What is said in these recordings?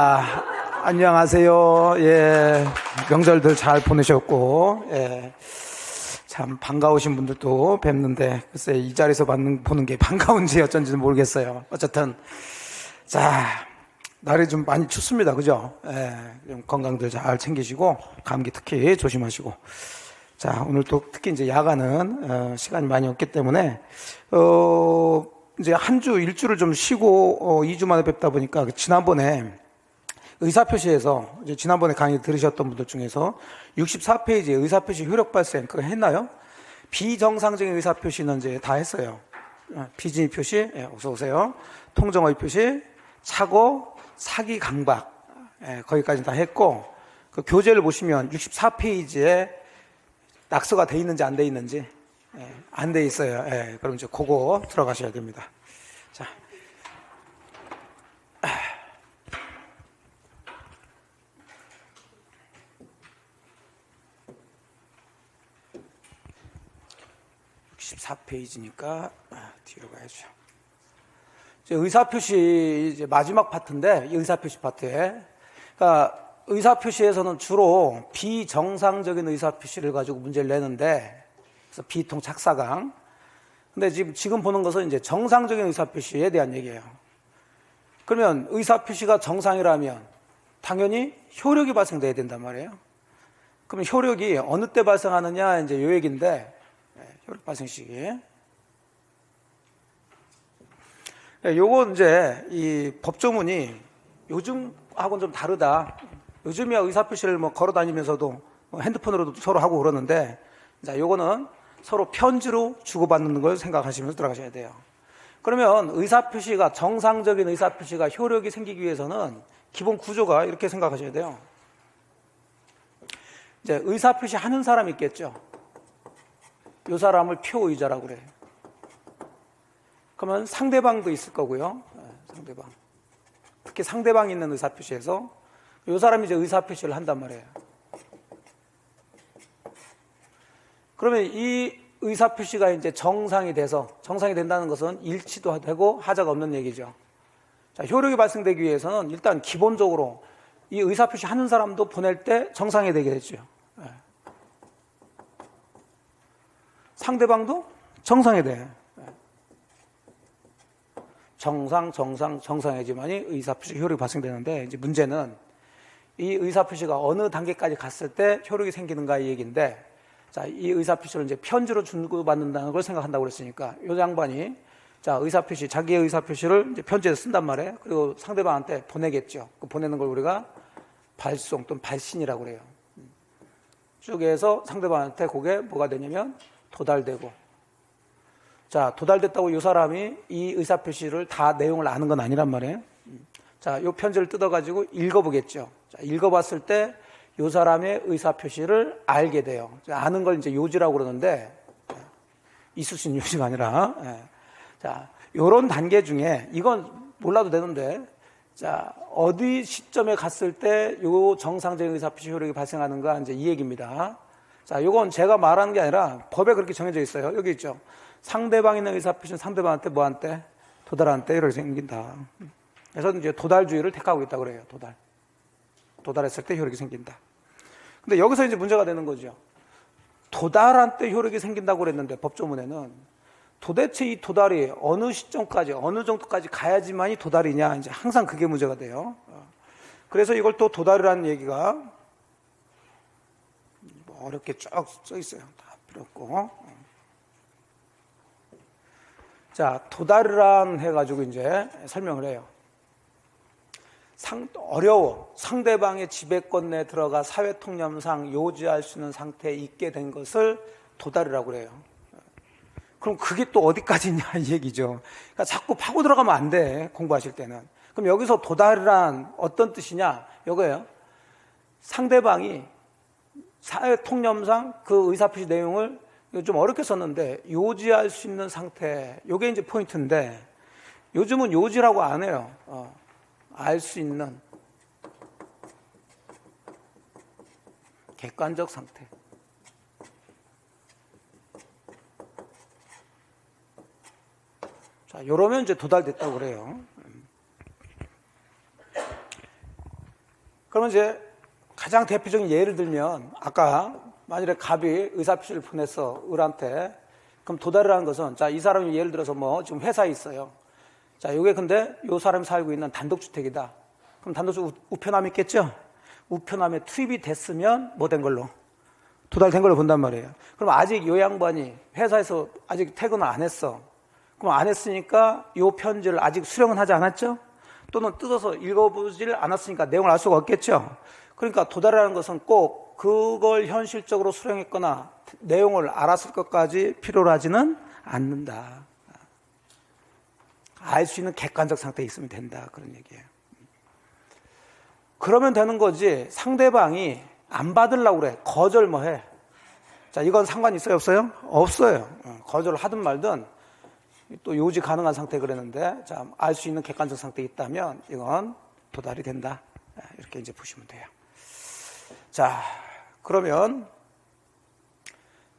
안녕하세요. 예, 명절들 잘 보내셨고, 예, 참 반가우신 분들도 뵙는데, 글쎄 이 자리에서 보는 게 반가운지 어쩐지는 모르겠어요. 어쨌든, 자, 날이 좀 많이 춥습니다. 그죠? 예, 좀 건강들 잘 챙기시고, 감기 특히 조심하시고. 자, 오늘 또 특히 이제 야간은, 시간이 많이 없기 때문에, 이제 일주를 좀 쉬고, 2주 만에 뵙다 보니까, 지난번에, 의사표시에서 이제 지난번에 강의 들으셨던 분들 중에서 64페이지에 의사표시 효력 발생 그거 했나요? 비정상적인 의사표시는 이제 다 했어요. 비진입 표시, 예, 어서 오세요. 통정어의 표시, 착오, 사기 강박, 예, 거기까지 다 했고, 그 교재를 보시면 64페이지에 낙서가 돼 있는지 안 돼 있는지, 예, 안 돼 있어요. 예, 그럼 이제 그거 들어가셔야 됩니다. 자. 64페이지니까 뒤로 가야죠. 의사표시 이제 마지막 파트인데, 이 의사표시 파트에, 그러니까 의사표시에서는 주로 비정상적인 의사표시를 가지고 문제를 내는데, 그래서 비통 착사강. 근데 지금 보는 것은 이제 정상적인 의사표시에 대한 얘기예요. 그러면 의사표시가 정상이라면 당연히 효력이 발생돼야 된단 말이에요. 그러면 효력이 어느 때 발생하느냐, 이제 요 얘기인데, 효력 발생 시기. 요거 이제 이 법조문이 요즘하고는 좀 다르다. 요즘이야 의사표시를 뭐 걸어 다니면서도 핸드폰으로도 서로 하고 그러는데, 자, 요거는 서로 편지로 주고받는 걸 생각하시면서 들어가셔야 돼요. 그러면 의사표시가 정상적인 의사표시가 효력이 생기기 위해서는 기본 구조가 이렇게 생각하셔야 돼요. 이제 의사표시 하는 사람이 있겠죠. 이 사람을 표의자라고 그래요. 그러면 상대방도 있을 거고요. 상대방. 특히 상대방이 있는 의사표시에서 이 사람이 이제 의사표시를 한단 말이에요. 그러면 이 의사표시가 이제 정상이 된다는 것은 일치도 되고 하자가 없는 얘기죠. 자, 효력이 발생되기 위해서는 일단 기본적으로 이 의사표시 하는 사람도 보낼 때 정상이 되게 되죠. 상대방도 정상이 돼. 정상해야지만이 의사표시 효력이 발생되는데, 이제 문제는 이 의사표시가 어느 단계까지 갔을 때 효력이 생기는가 이 얘기인데, 자, 이 의사표시를 이제 편지로 주고받는다는 걸 생각한다고 그랬으니까, 이 양반이, 자, 자기의 의사표시를 이제 편지에 쓴단 말이에요. 그리고 상대방한테 보내겠죠. 그 보내는 걸 우리가 발송 또는 발신이라고 그래요. 쭉 해서 상대방한테 그게 뭐가 되냐면, 도달되고. 자, 도달됐다고 이 사람이 이 의사표시를 다 내용을 아는 건 아니란 말이에요. 자, 이 편지를 뜯어가지고 읽어보겠죠. 자, 읽어봤을 때 이 사람의 의사표시를 알게 돼요. 아는 걸 이제 요지라고 그러는데, 있을 수 있는 요지가 아니라, 자, 요런 단계 중에, 이건 몰라도 되는데, 자, 어디 시점에 갔을 때 요 정상적인 의사표시 효력이 발생하는가, 이제 이 얘기입니다. 자, 요건 제가 말하는 게 아니라 법에 그렇게 정해져 있어요. 여기 있죠. 상대방이 있는 의사표시는 상대방한테 뭐한테? 도달한테 이렇게 생긴다. 그래서 이제 도달주의를 택하고 있다고 그래요. 도달했을 때 효력이 생긴다. 근데 여기서 이제 문제가 되는 거죠. 도달한 때 효력이 생긴다고 그랬는데 법조문에는 도대체 이 도달이 어느 시점까지, 어느 정도까지 가야지만이 도달이냐, 이제 항상 그게 문제가 돼요. 그래서 이걸 또 도달이라는 얘기가 어렵게 쭉 써 있어요. 다 필요 없고. 자, 도달이란 해가지고 이제 설명을 해요. 어려워. 상대방의 지배권 내에 들어가 사회통념상 요지할 수 있는 상태에 있게 된 것을 도달이라고 그래요. 그럼 그게 또 어디까지냐 이 얘기죠. 그러니까 자꾸 파고 들어가면 안 돼, 공부하실 때는. 그럼 여기서 도달이란 어떤 뜻이냐? 이거예요. 상대방이 사회통념상 그 의사표시 내용을 좀 어렵게 썼는데 요지할 수 있는 상태, 이게 이제 포인트인데, 요즘은 요지라고 안 해요. 알 수 있는 객관적 상태. 자, 요러면 이제 도달됐다고 그래요. 그러면 이제 가장 대표적인 예를 들면 아까 만일에 갑이 의사표시를 보냈어 을한테. 그럼 도달이라는 것은 자, 이 사람이 예를 들어서 뭐 지금 회사에 있어요. 자, 요게 근데 요 사람이 살고 있는 단독주택이다. 그럼 단독주택 우편함이 있겠죠? 우편함에 투입이 됐으면 뭐 된 걸로? 도달된 걸로 본단 말이에요. 그럼 아직 요 양반이 회사에서 아직 퇴근을 안 했어. 그럼 안 했으니까 요 편지를 아직 수령은 하지 않았죠? 또는 뜯어서 읽어보질 않았으니까 내용을 알 수가 없겠죠? 그러니까 도달이라는 것은 꼭 그걸 현실적으로 수령했거나 내용을 알았을 것까지 필요로 하지는 않는다. 알 수 있는 객관적 상태에 있으면 된다. 그런 얘기예요. 그러면 되는 거지 상대방이 안 받으려고 그래. 거절 뭐 해. 자, 이건 상관 있어요? 없어요? 없어요. 거절을 하든 말든 또 요지 가능한 상태 그랬는데 자, 알 수 있는 객관적 상태에 있다면 이건 도달이 된다. 이렇게 이제 보시면 돼요. 자, 그러면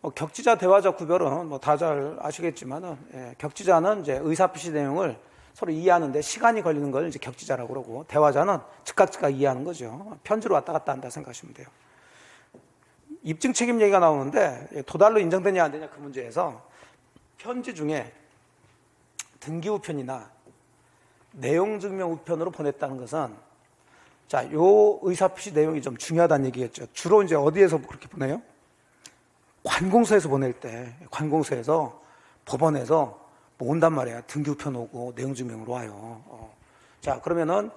뭐 격지자, 대화자 구별은 뭐 다 잘 아시겠지만은 격지자는 이제 의사표시 내용을 서로 이해하는데 시간이 걸리는 걸 이제 격지자라고 그러고 대화자는 즉각 이해하는 거죠. 편지로 왔다 갔다 한다 생각하시면 돼요. 입증 책임 얘기가 나오는데 도달로 인정되냐 안 되냐 그 문제에서 편지 중에 등기 우편이나 내용 증명 우편으로 보냈다는 것은 자, 요 의사표시 내용이 좀 중요하다는 얘기겠죠. 주로 이제 어디에서 그렇게 보내요? 관공서에서 보낼 때, 관공서에서 법원에서 뭐 온단 말이야. 등기 우편 오고 내용 증명으로 와요. 자, 그러면은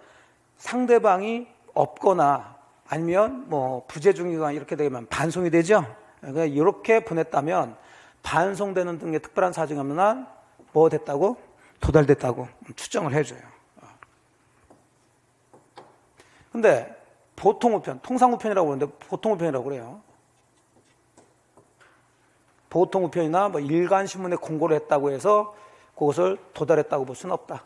상대방이 없거나 아니면 뭐 부재 중이거나 이렇게 되면 반송이 되죠. 그러니까 이렇게 보냈다면 반송되는 등의 특별한 사정이 없는 한 뭐 됐다고? 도달됐다고 추정을 해줘요. 근데 보통 우편, 통상 우편이라고 그러는데 보통 우편이라고 그래요. 보통 우편이나 뭐 일간 신문에 공고를 했다고 해서 그것을 도달했다고 볼 수는 없다.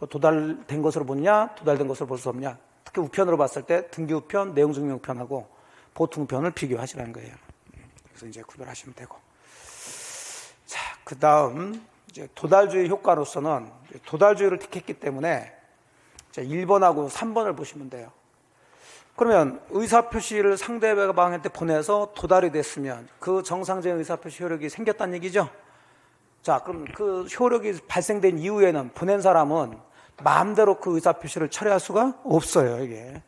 도달된 것으로 보느냐, 도달된 것으로 볼 수 없냐. 특히 우편으로 봤을 때 등기 우편, 내용 증명 우편하고 보통 우편을 비교하시라는 거예요. 그래서 이제 구별하시면 되고. 자, 그 다음 이제 도달주의 효과로서는 도달주의를 택했기 때문에 1번하고 3번을 보시면 돼요. 그러면 의사표시를 상대방한테 보내서 도달이 됐으면 그 정상적인 의사표시 효력이 생겼다는 얘기죠. 자, 그럼 그 효력이 발생된 이후에는 보낸 사람은 마음대로 그 의사표시를 철회할 수가 없어요, 이게.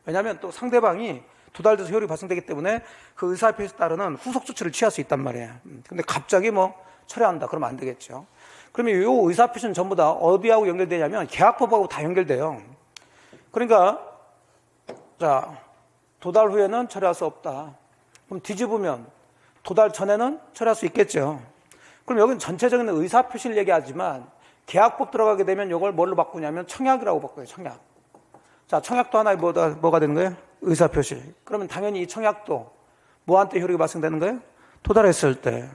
왜냐하면 또 상대방이 도달돼서 효력이 발생되기 때문에 그 의사표시에 따르는 후속 조치를 취할 수 있단 말이에요. 근데 갑자기 뭐 철회한다 그러면 안 되겠죠. 그러면 이 의사표시는 전부 다 어디하고 연결되냐면 계약법하고 다 연결돼요. 그러니까 자, 도달 후에는 철회할 수 없다. 그럼 뒤집으면 도달 전에는 철회할 수 있겠죠. 그럼 여기는 전체적인 의사표시를 얘기하지만 계약법 들어가게 되면 이걸 뭘로 바꾸냐면 청약이라고 바꿔요. 청약. 자, 청약도 하나의 뭐가 되는 거예요? 의사표시. 그러면 당연히 이 청약도 뭐한테 효력이 발생되는 거예요? 도달했을 때.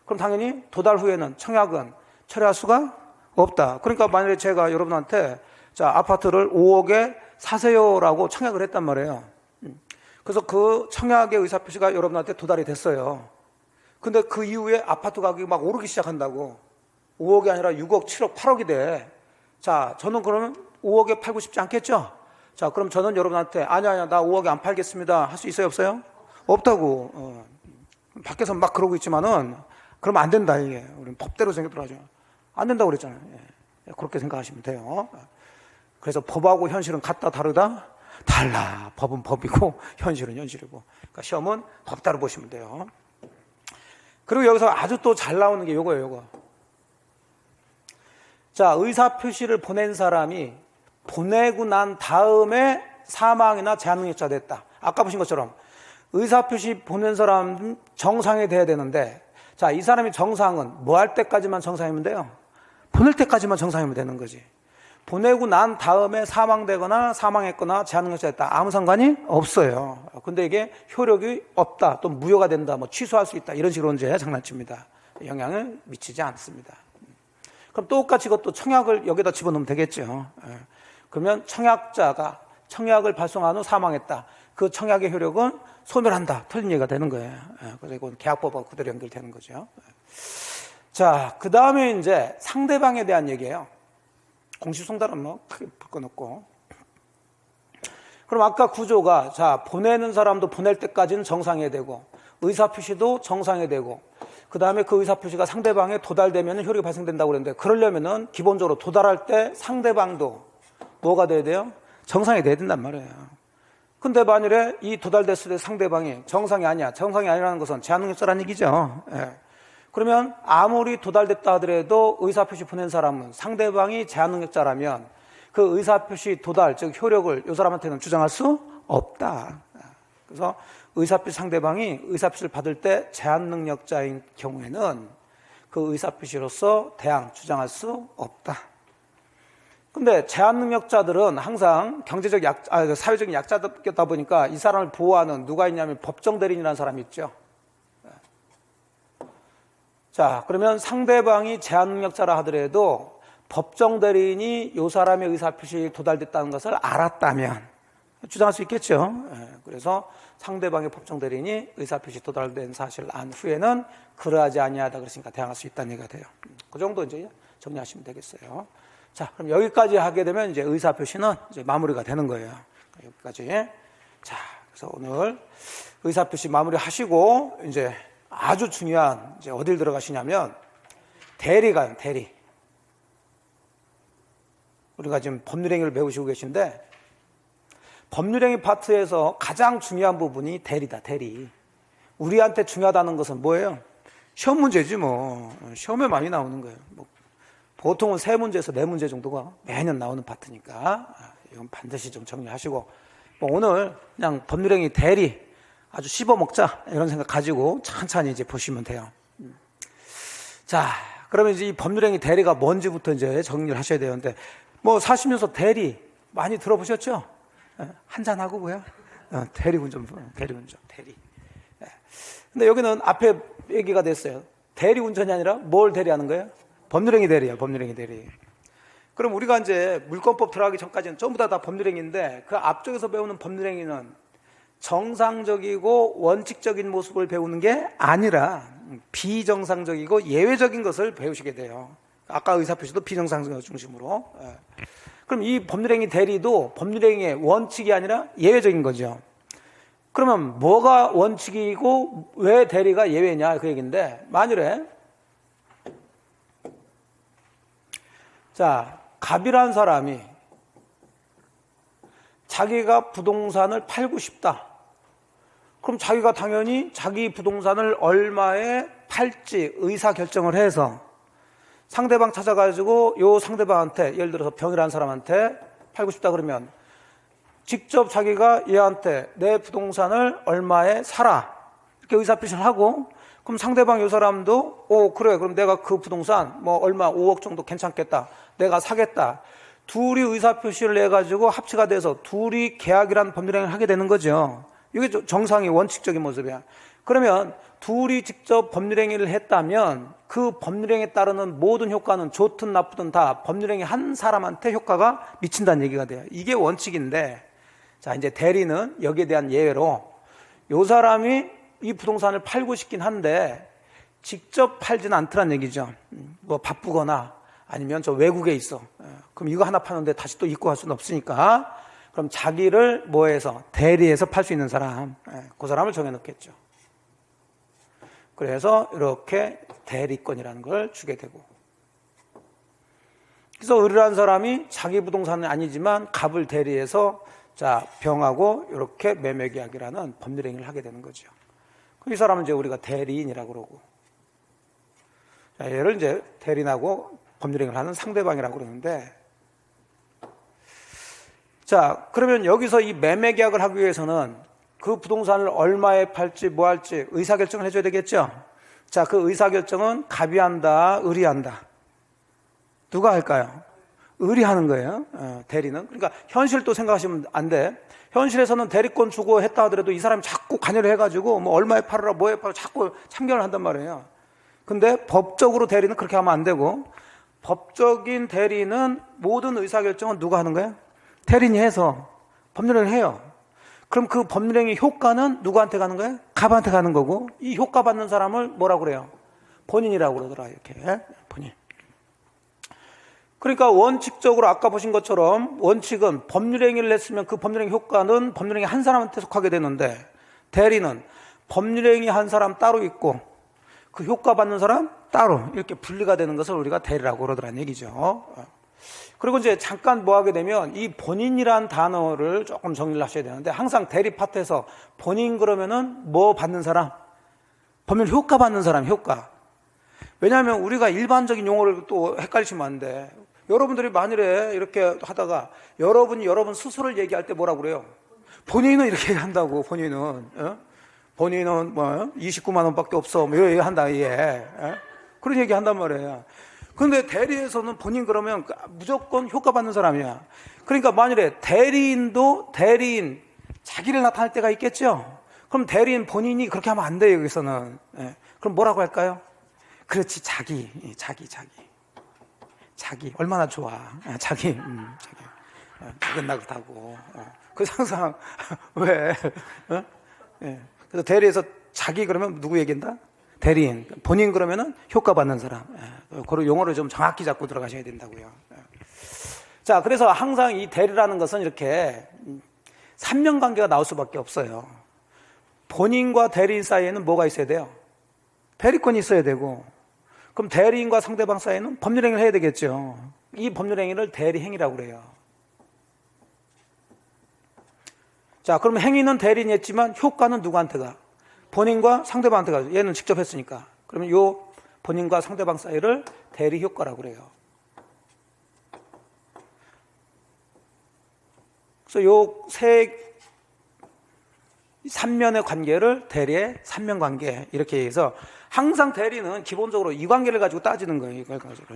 그럼 당연히 도달 후에는 청약은 철회할 수가 없다. 그러니까 만약에 제가 여러분한테 자, 아파트를 5억에 사세요라고 청약을 했단 말이에요. 그래서 그 청약의 의사표시가 여러분한테 도달이 됐어요. 근데 그 이후에 아파트 가격이 막 오르기 시작한다고. 5억이 아니라 6억, 7억, 8억이 돼. 자, 저는 그러면 5억에 팔고 싶지 않겠죠? 자, 그럼 저는 여러분한테 아니야, 나 5억에 안 팔겠습니다. 할 수 있어요, 없어요? 없다고. 밖에서 막 그러고 있지만은 그러면 안 된다, 이게. 우리는 법대로 생각하죠. 안 된다고 그랬잖아요. 예. 그렇게 생각하시면 돼요. 그래서 법하고 현실은 같다, 다르다? 달라. 법은 법이고 현실은 현실이고. 그러니까 시험은 법 따로 보시면 돼요. 그리고 여기서 아주 또 잘 나오는 게 요거예요, 요거. 자, 의사표시를 보낸 사람이 보내고 난 다음에 사망이나 재한능력자 됐다. 아까 보신 것처럼 의사표시 보낸 사람은 정상이 돼야 되는데 자, 이 사람이 정상은 뭐 할 때까지만 정상이면 돼요? 보낼 때까지만 정상이면 되는 거지. 보내고 난 다음에 사망되거나 사망했거나 재한능력자 됐다. 아무 상관이 없어요. 근데 이게 효력이 없다. 또 무효가 된다. 뭐 취소할 수 있다. 이런 식으로 이제 장난칩니다. 영향을 미치지 않습니다. 그럼 똑같이 이것도 청약을 여기다 집어넣으면 되겠죠. 그러면 청약자가 청약을 발송한 후 사망했다. 그 청약의 효력은 소멸한다. 틀린 얘기가 되는 거예요. 그래서 이건 계약법하고 그대로 연결되는 거죠. 자, 그 다음에 이제 상대방에 대한 얘기예요. 공시송달은 뭐 크게 바꿔놓고. 그럼 아까 구조가, 자, 보내는 사람도 보낼 때까지는 정상해야 되고, 의사표시도 정상해야 되고, 그 다음에 그 의사표시가 상대방에 도달되면 효력이 발생된다고 그랬는데, 그러려면은 기본적으로 도달할 때 상대방도 뭐가 돼야 돼요? 정상이 돼야 된단 말이에요. 근데 만일에 이 도달됐을 때 상대방이 정상이 아니야. 정상이 아니라는 것은 제한능력자라는 얘기죠. 예. 그러면 아무리 도달됐다 하더라도 의사표시 보낸 사람은 상대방이 제한능력자라면 그 의사표시 도달, 즉 효력을 이 사람한테는 주장할 수 없다. 그래서 의사표시 상대방이 의사표시를 받을 때 제한능력자인 경우에는 그 의사표시로서 대항 주장할 수 없다. 근데 제한능력자들은 항상 사회적인 약자다 보니까 이 사람을 보호하는 누가 있냐면 법정대리인이라는 사람이 있죠. 자, 그러면 상대방이 제한능력자라 하더라도 법정대리인이 이 사람의 의사표시에 도달됐다는 것을 알았다면 주장할 수 있겠죠. 그래서 상대방의 법정대리인이 의사표시 도달된 사실을 안 후에는 그러하지 아니하다 그랬으니까 대항할 수 있다는 얘기가 돼요. 그 정도 이제 정리하시면 되겠어요. 자, 그럼 여기까지 하게 되면 이제 의사표시는 이제 마무리가 되는 거예요. 여기까지. 자, 그래서 오늘 의사표시 마무리 하시고 이제 아주 중요한 이제 어딜 들어가시냐면 대리가요, 대리. 우리가 지금 법률행위를 배우시고 계신데 법률행위 파트에서 가장 중요한 부분이 대리다, 대리. 우리한테 중요하다는 것은 뭐예요? 시험 문제지 뭐. 시험에 많이 나오는 거예요. 뭐 보통은 3문제에서 4문제 정도가 매년 나오는 파트니까 이건 반드시 좀 정리하시고 뭐 오늘 그냥 법률행위 대리 아주 씹어먹자 이런 생각 가지고 천천히 이제 보시면 돼요. 자, 그러면 이제 이 법률행위 대리가 뭔지부터 이제 정리를 하셔야 되는데 뭐 사시면서 대리 많이 들어보셨죠? 한잔하고 뭐야? 대리운전. 대리. 근데 여기는 앞에 얘기가 됐어요. 대리운전이 아니라 뭘 대리하는 거예요? 법률행위 대리야, 법률행위 대리. 그럼 우리가 이제 물권법 들어가기 전까지는 전부 다 법률행위인데 그 앞쪽에서 배우는 법률행위는 정상적이고 원칙적인 모습을 배우는 게 아니라 비정상적이고 예외적인 것을 배우시게 돼요. 아까 의사표시도 비정상적인 것 중심으로. 그럼 이 법률행위 대리도 법률행위의 원칙이 아니라 예외적인 거죠. 그러면 뭐가 원칙이고 왜 대리가 예외냐 그 얘기인데 만일에 자, 갑이라는 사람이 자기가 부동산을 팔고 싶다. 그럼 자기가 당연히 자기 부동산을 얼마에 팔지 의사결정을 해서 상대방 찾아가지고 요 상대방한테 예를 들어서 병이라는 사람한테 팔고 싶다 그러면 직접 자기가 얘한테 내 부동산을 얼마에 사라 이렇게 의사표시를 하고 그럼 상대방 요 사람도 그래 그럼 내가 그 부동산 뭐 얼마 5억 정도 괜찮겠다 내가 사겠다 둘이 의사표시를 내가지고 합치가 돼서 둘이 계약이라는 법률행위를 하게 되는 거죠. 이게 정상의 원칙적인 모습이야. 그러면 둘이 직접 법률행위를 했다면 그 법률행위에 따르는 모든 효과는 좋든 나쁘든 다 법률행위 한 사람한테 효과가 미친다는 얘기가 돼요. 이게 원칙인데 자 이제 대리는 여기에 대한 예외로 요 사람이 이 부동산을 팔고 싶긴 한데 직접 팔지는 않더란 얘기죠. 뭐 바쁘거나 아니면 저 외국에 있어. 그럼 이거 하나 파는데 다시 또 입고 갈 수는 없으니까 그럼 자기를 뭐해서 대리해서 팔 수 있는 사람 그 사람을 정해놓겠죠. 그래서 이렇게 대리권이라는 걸 주게 되고 그래서 을이라는 사람이 자기 부동산은 아니지만 갑을 대리해서 자 병하고 이렇게 매매계약이라는 법률행위를 하게 되는 거죠. 이 사람은 이제 우리가 대리인이라고 그러고 자, 얘를 이제 대리인하고 법률행위를 하는 상대방이라고 그러는데 자 그러면 여기서 이 매매계약을 하기 위해서는 그 부동산을 얼마에 팔지 뭐 할지 의사결정을 해줘야 되겠죠. 자 그 의사결정은 갑이 한다 을이 한다. 누가 할까요? 을이 하는 거예요. 대리는. 그러니까 현실을 또 생각하시면 안 돼. 현실에서는 대리권 주고 했다 하더라도 이 사람이 자꾸 관여를 해가지고 뭐 얼마에 팔으라 뭐에 팔으라 자꾸 참견을 한단 말이에요. 근데 법적으로 대리는 그렇게 하면 안 되고 법적인 대리는 모든 의사결정은 누가 하는 거예요? 대리인이 해서 법률행위를 해요. 그럼 그 법률행위 효과는 누구한테 가는 거예요? 갑한테 가는 거고 이 효과 받는 사람을 뭐라고 그래요? 본인이라고 그러더라 이렇게 본인. 그러니까 원칙적으로 아까 보신 것처럼 원칙은 법률행위를 했으면 그 법률행위 효과는 법률행위 한 사람한테 속하게 되는데, 대리는 법률행위 한 사람 따로 있고 그 효과 받는 사람 따로 이렇게 분리가 되는 것을 우리가 대리라고 그러더란 얘기죠. 그리고 이제 잠깐 뭐 하게 되면 이 본인이란 단어를 조금 정리를 하셔야 되는데, 항상 대리 파트에서 본인 그러면은 뭐 받는 사람, 법률 효과 받는 사람, 효과. 왜냐하면 우리가 일반적인 용어를 또 헷갈리시면 안 돼. 여러분들이 만일에 이렇게 하다가 여러분이 여러분 스스로를 얘기할 때 뭐라고 그래요? 본인은 이렇게 한다고. 본인은 뭐 29만 원밖에 없어, 뭐 이런 얘기 한다, 얘. 그런 얘기 한단 말이에요. 그런데 대리에서는 본인 그러면 무조건 효과 받는 사람이야. 그러니까 만일에 대리인도 대리인 자기를 나타낼 때가 있겠죠. 그럼 대리인 본인이 그렇게 하면 안 돼요, 여기서는. 그럼 뭐라고 할까요? 그렇지, 자기 얼마나 좋아. 자기 나긋나긋하고. 그래서 항상 왜? 그래서 대리에서 자기 그러면 누구 얘기한다? 대리인. 본인 그러면은 효과 받는 사람. 그런 용어를 좀 정확히 잡고 들어가셔야 된다고요. 자, 그래서 항상 이 대리라는 것은 이렇게 삼면관계가 나올 수밖에 없어요. 본인과 대리인 사이에는 뭐가 있어야 돼요? 대리권이 있어야 되고, 그럼 대리인과 상대방 사이에는 법률행위를 해야 되겠죠. 이 법률행위를 대리행위라고 그래요. 자, 그럼 행위는 대리인이 했지만 효과는 누구한테 가? 본인과 상대방한테 가죠. 얘는 직접 했으니까. 그러면 요 본인과 상대방 사이를 대리 효과라고 그래요. 그래서 요 삼면의 관계를 대리의 삼면관계 이렇게 해서, 항상 대리는 기본적으로 이 관계를 가지고 따지는 거예요. 이걸 가지고.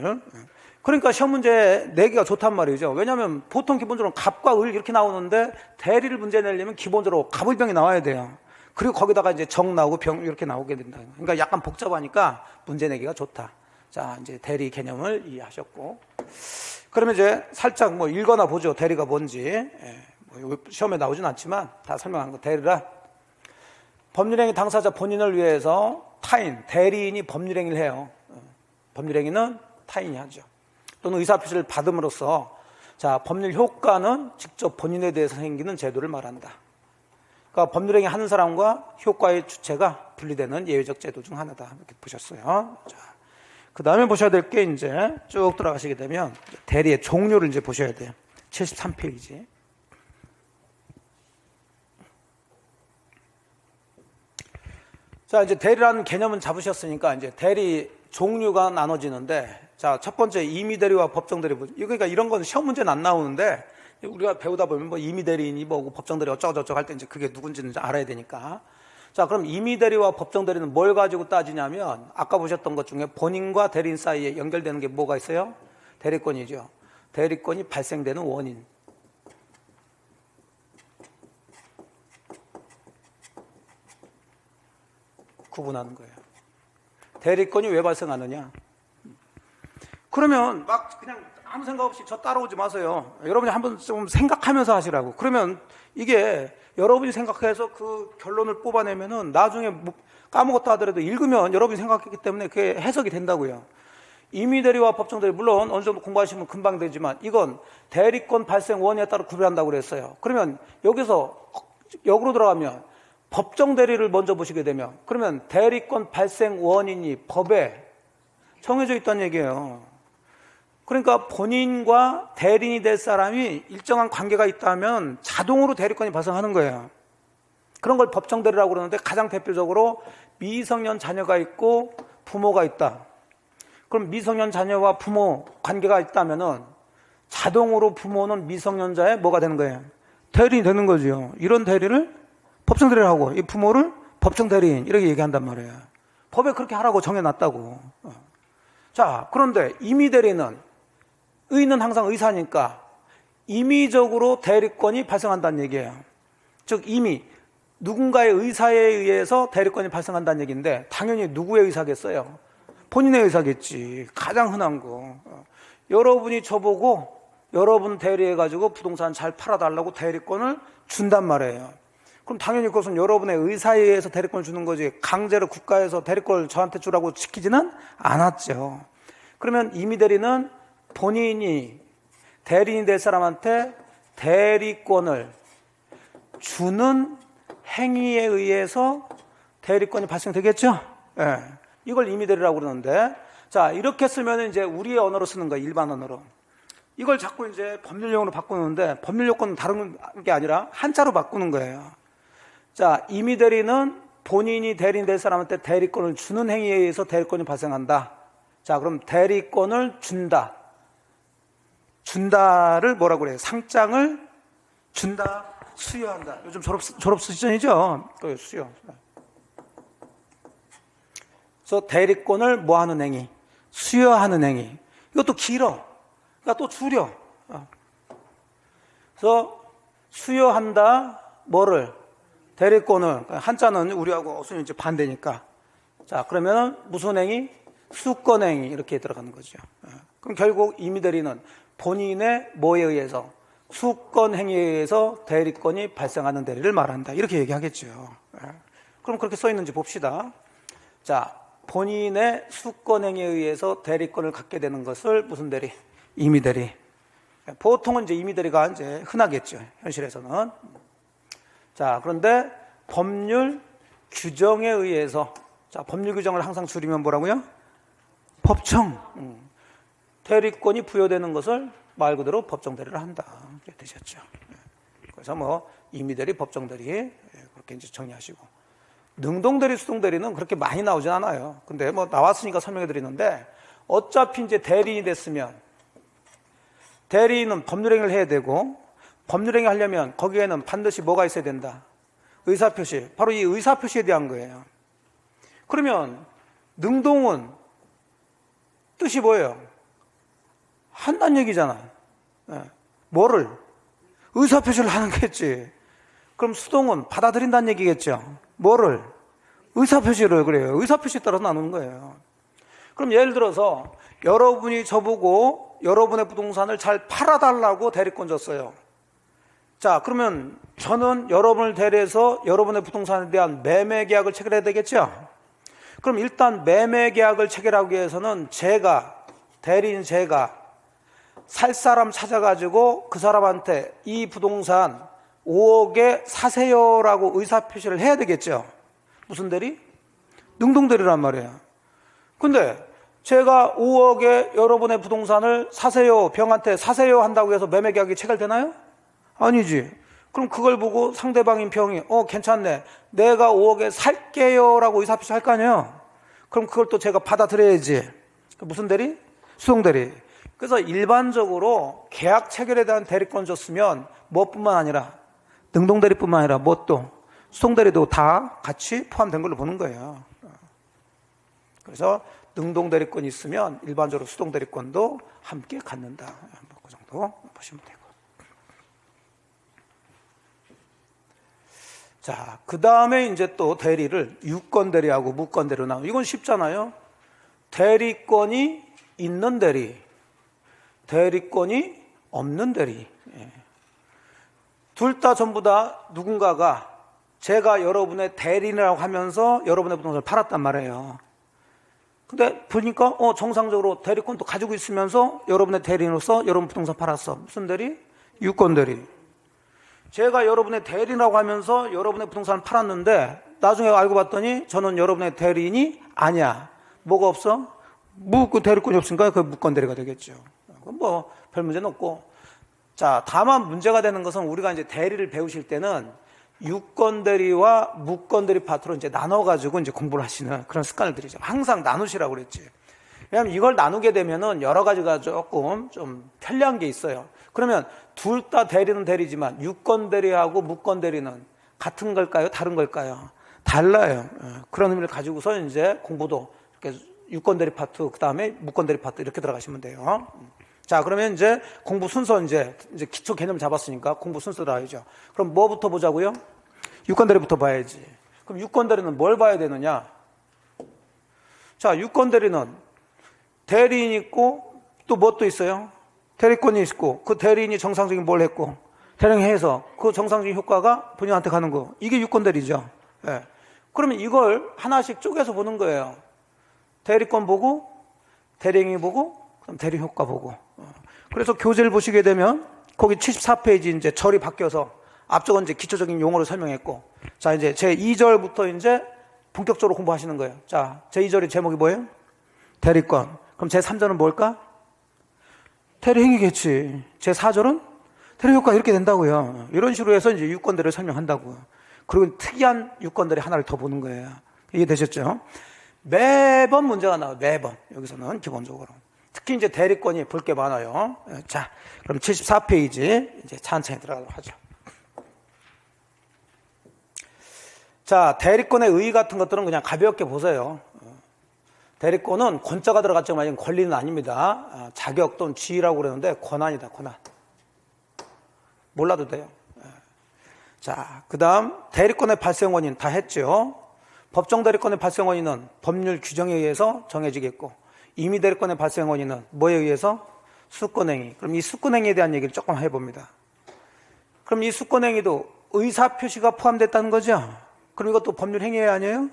그러니까 시험 문제 내기가 좋단 말이죠. 왜냐하면 보통 기본적으로 갑과 을 이렇게 나오는데, 대리를 문제 내려면 기본적으로 갑을병이 나와야 돼요. 그리고 거기다가 이제 정 나오고 병 이렇게 나오게 된다. 그러니까 약간 복잡하니까 문제 내기가 좋다. 자, 이제 대리 개념을 이해하셨고, 그러면 이제 살짝 뭐 읽거나 보죠. 대리가 뭔지. 뭐 시험에 나오진 않지만 다 설명한 거. 대리라, 법률행위 당사자 본인을 위해서 타인, 대리인이 법률행위를 해요. 법률행위는 타인이 하죠. 또는 의사표시를 받음으로써, 자, 법률 효과는 직접 본인에 대해서 생기는 제도를 말한다. 그러니까 법률행위 하는 사람과 효과의 주체가 분리되는 예외적 제도 중 하나다. 이렇게 보셨어요. 자, 그 다음에 보셔야 될 게 이제 쭉 들어가시게 되면 대리의 종류를 이제 보셔야 돼요. 73페이지. 자, 이제 대리라는 개념은 잡으셨으니까 이제 대리 종류가 나눠지는데, 자, 첫 번째 임의 대리와 법정 대리. 그러니까 이런 건 시험 문제는 안 나오는데, 우리가 배우다 보면 뭐 임의 대리인이 뭐고 법정 대리 어쩌고저쩌고 할 때 이제 그게 누군지는 알아야 되니까. 자, 그럼 임의 대리와 법정 대리는 뭘 가지고 따지냐면, 아까 보셨던 것 중에 본인과 대리인 사이에 연결되는 게 뭐가 있어요? 대리권이죠. 대리권이 발생되는 원인. 구분하는 거예요. 대리권이 왜 발생하느냐? 그러면 막 그냥 아무 생각 없이 저 따라오지 마세요. 여러분이 한번 좀 생각하면서 하시라고. 그러면 이게 여러분이 생각해서 그 결론을 뽑아내면은 나중에 뭐 까먹었다 하더라도 읽으면 여러분이 생각했기 때문에 그게 해석이 된다고요. 임의 대리와 법정 대리, 물론 어느 정도 공부하시면 금방 되지만 이건 대리권 발생 원인에 따라 구별한다고 그랬어요. 그러면 여기서 역으로 들어가면 법정 대리를 먼저 보시게 되면, 그러면 대리권 발생 원인이 법에 정해져 있다는 얘기예요. 그러니까 본인과 대리인이 될 사람이 일정한 관계가 있다면 자동으로 대리권이 발생하는 거예요. 그런 걸 법정 대리라고 그러는데, 가장 대표적으로 미성년 자녀가 있고 부모가 있다. 그럼 미성년 자녀와 부모 관계가 있다면은 자동으로 부모는 미성년자의 뭐가 되는 거예요? 대리인이 되는 거죠. 이런 대리를 법정 대리를 하고, 이 부모를 법정 대리인 이렇게 얘기한단 말이에요. 법에 그렇게 하라고 정해놨다고. 자, 그런데 임의 대리는, 의는 항상 의사니까 임의적으로 대리권이 발생한다는 얘기예요. 즉 임의, 누군가의 의사에 의해서 대리권이 발생한다는 얘기인데, 당연히 누구의 의사겠어요? 본인의 의사겠지. 가장 흔한 거. 여러분이 저보고 여러분 대리해가지고 부동산 잘 팔아달라고 대리권을 준단 말이에요. 그럼 당연히 그것은 여러분의 의사에 의해서 대리권을 주는 거지, 강제로 국가에서 대리권을 저한테 주라고 시키지는 않았죠. 그러면 임의 대리는 본인이 대리인이 될 사람한테 대리권을 주는 행위에 의해서 대리권이 발생되겠죠? 예. 이걸 임의대리라고 그러는데, 자, 이렇게 쓰면 이제 우리의 언어로 쓰는 거예요, 일반 언어로. 이걸 자꾸 이제 법률용어로 바꾸는데, 법률 요건은 다른 게 아니라 한자로 바꾸는 거예요. 자, 임의대리는 본인이 대리인 될 사람한테 대리권을 주는 행위에 의해서 대리권이 발생한다. 자, 그럼 대리권을 준다. 준다를 뭐라고 그래요? 상장을 준다, 수여한다. 요즘 졸업 시즌이죠? 수여. 그래서 대리권을 뭐 하는 행위? 수여하는 행위. 이것도 길어. 그러니까 또 줄여. 그래서 수여한다, 뭐를? 대리권을. 한자는 우리하고 어순이 이제 반대니까. 자, 그러면 무슨 행위? 수권 행위. 이렇게 들어가는 거죠. 그럼 결국 임의대리는 본인의 뭐에 의해서? 수권 행위에 의해서 대리권이 발생하는 대리를 말한다. 이렇게 얘기하겠죠. 그럼 그렇게 써 있는지 봅시다. 자, 본인의 수권 행위에 의해서 대리권을 갖게 되는 것을 무슨 대리? 임의대리. 보통은 이제 임의대리가 이제 흔하겠죠. 현실에서는. 자, 그런데 법률 규정에 의해서, 자, 법률 규정을 항상 줄이면 뭐라고요? 법정. 대리권이 부여되는 것을 말 그대로 법정대리를 한다. 이렇게 되셨죠. 그래서 뭐 임의대리, 법정대리 그렇게 이제 정리하시고, 능동대리, 수동대리는 그렇게 많이 나오진 않아요. 근데 뭐 나왔으니까 설명해 드리는데, 어차피 이제 대리인이 됐으면 대리인은 법률행위를 해야 되고, 법률행위 하려면 거기에는 반드시 뭐가 있어야 된다? 의사표시. 바로 이 의사표시에 대한 거예요. 그러면 능동은 뜻이 뭐예요? 한다는 얘기잖아. 뭐를? 의사표시를 하는 거겠지. 그럼 수동은 받아들인다는 얘기겠죠. 뭐를? 의사표시를. 그래요. 의사표시에 따라서 나누는 거예요. 그럼 예를 들어서 여러분이 저보고 여러분의 부동산을 잘 팔아달라고 대리권 줬어요. 자, 그러면 저는 여러분을 대리해서 여러분의 부동산에 대한 매매 계약을 체결해야 되겠죠. 그럼 일단 매매 계약을 체결하기 위해서는 대리인 제가 살 사람 찾아가지고 그 사람한테 이 부동산 5억에 사세요라고 의사표시를 해야 되겠죠. 무슨 대리? 능동대리란 말이에요. 근데 제가 5억에 여러분의 부동산을 사세요, 병한테 사세요 한다고 해서 매매계약이 체결되나요? 아니지. 그럼 그걸 보고 상대방인 병이 괜찮네, 내가 5억에 살게요 라고 의사표시 할 거 아니에요. 그럼 그걸 또 제가 받아들여야지. 무슨 대리? 수동대리. 그래서 일반적으로 계약 체결에 대한 대리권 줬으면 뭐뿐만 아니라 능동대리뿐만 아니라 또 수동대리도 다 같이 포함된 걸로 보는 거예요. 그래서 능동대리권이 있으면 일반적으로 수동대리권도 함께 갖는다. 그 정도 보시면 되고. 자, 그 다음에 이제 또 대리를 유권대리하고 무권대리로 나눠. 이건 쉽잖아요. 대리권이 있는 대리, 대리권이 없는 대리. 둘 다 전부 다 누군가가 제가 여러분의 대리인이라고 하면서 여러분의 부동산을 팔았단 말이에요. 근데 보니까 정상적으로 대리권도 가지고 있으면서 여러분의 대리인으로서 여러분 부동산 팔았어. 무슨 대리? 유권대리. 제가 여러분의 대리인이라고 하면서 여러분의 부동산을 팔았는데 나중에 알고 봤더니 저는 여러분의 대리인이 아니야. 뭐가 없어? 대리권이 없으니까 그 무권대리가 되겠죠. 그럼 뭐 별 문제는 없고. 자, 다만 문제가 되는 것은 우리가 이제 대리를 배우실 때는 유권대리와 무권대리 파트로 이제 나눠가지고 이제 공부를 하시는 그런 습관을 들이죠. 항상 나누시라고 그랬지. 왜냐하면 이걸 나누게 되면은 여러 가지가 조금 좀 편리한 게 있어요. 그러면 둘 다 대리는 대리지만 유권대리하고 무권대리는 같은 걸까요? 다른 걸까요? 달라요. 그런 의미를 가지고서 이제 공부도 이렇게 유권대리 파트, 그 다음에 무권대리 파트 이렇게 들어가시면 돼요. 자, 그러면 이제 공부 순서 이제 기초 개념 잡았으니까 공부 순서를 알죠. 그럼 뭐부터 보자고요? 유권대리부터 봐야지. 그럼 유권대리는 뭘 봐야 되느냐? 자, 유권대리는 대리인이 있고 또 뭐 또 있어요? 대리권이 있고 그 대리인이 정상적인 뭘 했고 대리해서 그 정상적인 효과가 본인한테 가는 거. 이게 유권대리죠. 예. 그러면 이걸 하나씩 쪼개서 보는 거예요. 대리권 보고, 대리행위 보고, 그럼 대리 효과 보고. 그래서 교재를 보시게 되면 거기 74페이지 이제 절이 바뀌어서 앞쪽은 이제 기초적인 용어를 설명했고, 자, 이제 제 2절부터 이제 본격적으로 공부하시는 거예요. 자, 제 2절의 제목이 뭐예요? 대리권. 그럼 제 3절은 뭘까? 대리행위겠지. 제 4절은 대리효과 이렇게 된다고요. 이런 식으로 해서 이제 유권들을 설명한다고요. 그리고 특이한 유권들이 하나를 더 보는 거예요. 이해되셨죠? 매번 문제가 나와요. 매번. 여기서는 기본적으로. 특히 이제 대리권이 볼 게 많아요. 자, 그럼 74페이지 이제 천천히 들어가도록 하죠. 자, 대리권의 의의 같은 것들은 그냥 가볍게 보세요. 대리권은 권자가 들어갔지만 권리는 아닙니다. 자격 또는 지위라고 그러는데 권한이다, 권한. 몰라도 돼요. 자, 그 다음 대리권의 발생 원인 다 했죠. 법정 대리권의 발생 원인은 법률 규정에 의해서 정해지겠고, 임의 대리권의 발생 원인은 뭐에 의해서? 수권행위. 그럼 이 수권행위에 대한 얘기를 조금 해봅니다. 그럼 이 수권행위도 의사표시가 포함됐다는 거죠. 그럼 이것도 법률행위 아니에요?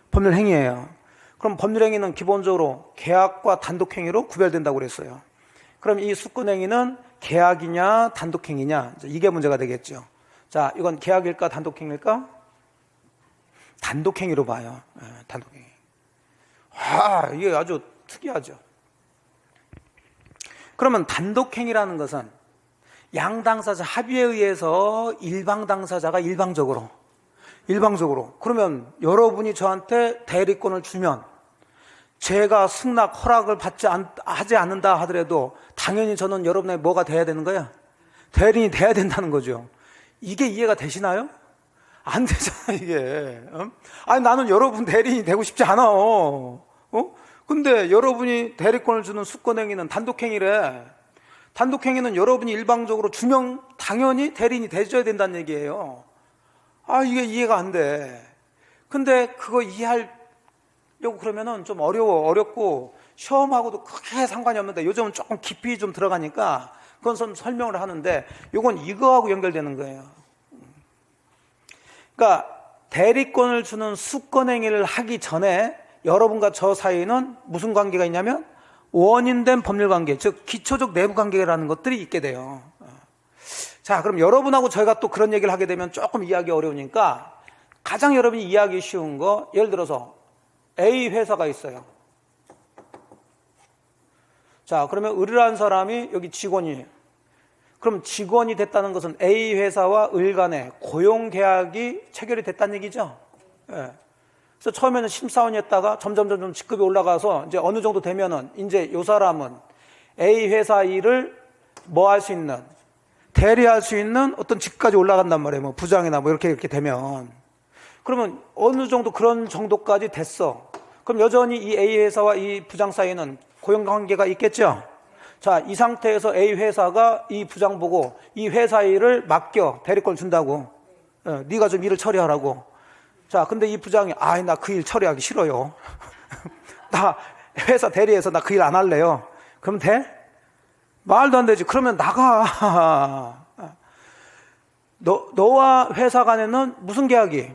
법률행위예요. 그럼 법률행위는 기본적으로 계약과 단독행위로 구별된다고 그랬어요. 그럼 이 수권행위는 계약이냐 단독행위냐, 이게 문제가 되겠죠. 자, 이건 계약일까 단독행위일까? 단독행위로 봐요. 단독행위. 이게 아주 특이하죠. 그러면 단독행위라는 것은 양당사자 합의에 의해서 일방 당사자가 일방적으로 그러면 여러분이 저한테 대리권을 주면 제가 승낙 허락을 하지 않는다 하더라도 당연히 저는 여러분의 뭐가 돼야 되는 거야? 대리인이 돼야 된다는 거죠. 이게 이해가 되시나요? 안 되잖아, 이게. 아니, 나는 여러분 대리인이 되고 싶지 않아. 근데 여러분이 대리권을 주는 수권행위는 단독행위래. 단독행위는 여러분이 일방적으로 주면 당연히 대리인이 돼줘야 된다는 얘기예요. 이게 이해가 안 돼. 근데 그거 이해하려고 그러면은 좀 어렵고 시험하고도 크게 상관이 없는데 요즘은 조금 깊이 좀 들어가니까 그건 좀 설명을 하는데 이건 이거하고 연결되는 거예요. 그러니까 대리권을 주는 수권행위를 하기 전에 여러분과 저 사이에는 무슨 관계가 있냐면 원인된 법률관계, 즉 기초적 내부관계라는 것들이 있게 돼요. 자, 그럼 여러분하고 저희가 또 그런 얘기를 하게 되면 조금 이해하기 어려우니까 가장 여러분이 이해하기 쉬운 거, 예를 들어서 A 회사가 있어요. 자, 그러면 을이라는 사람이 여기 직원이에요. 그럼 직원이 됐다는 것은 A 회사와 을 간에 고용계약이 체결이 됐다는 얘기죠. 예. 그래서 처음에는 심사원이었다가 점점 직급이 올라가서 이제 어느 정도 되면은 이제 요 사람은 A 회사 일을 뭐 할 수 있는, 대리할 수 있는 어떤 직까지 올라간단 말이에요. 뭐 부장이나 뭐 이렇게 되면. 그러면 어느 정도 그런 정도까지 됐어. 그럼 여전히 이 A 회사와 이 부장 사이에는 고용관계가 있겠죠? 자, 이 상태에서 A 회사가 이 부장 보고 이 회사 일을 맡겨 대리권 준다고. 네가 좀 일을 처리하라고. 자, 근데 이 부장이 나 그 일 처리하기 싫어요. 나 회사 대리해서 나 그 일 안 할래요. 그럼 돼? 말도 안 되지. 그러면 나가. 너와 회사 간에는 무슨 계약이?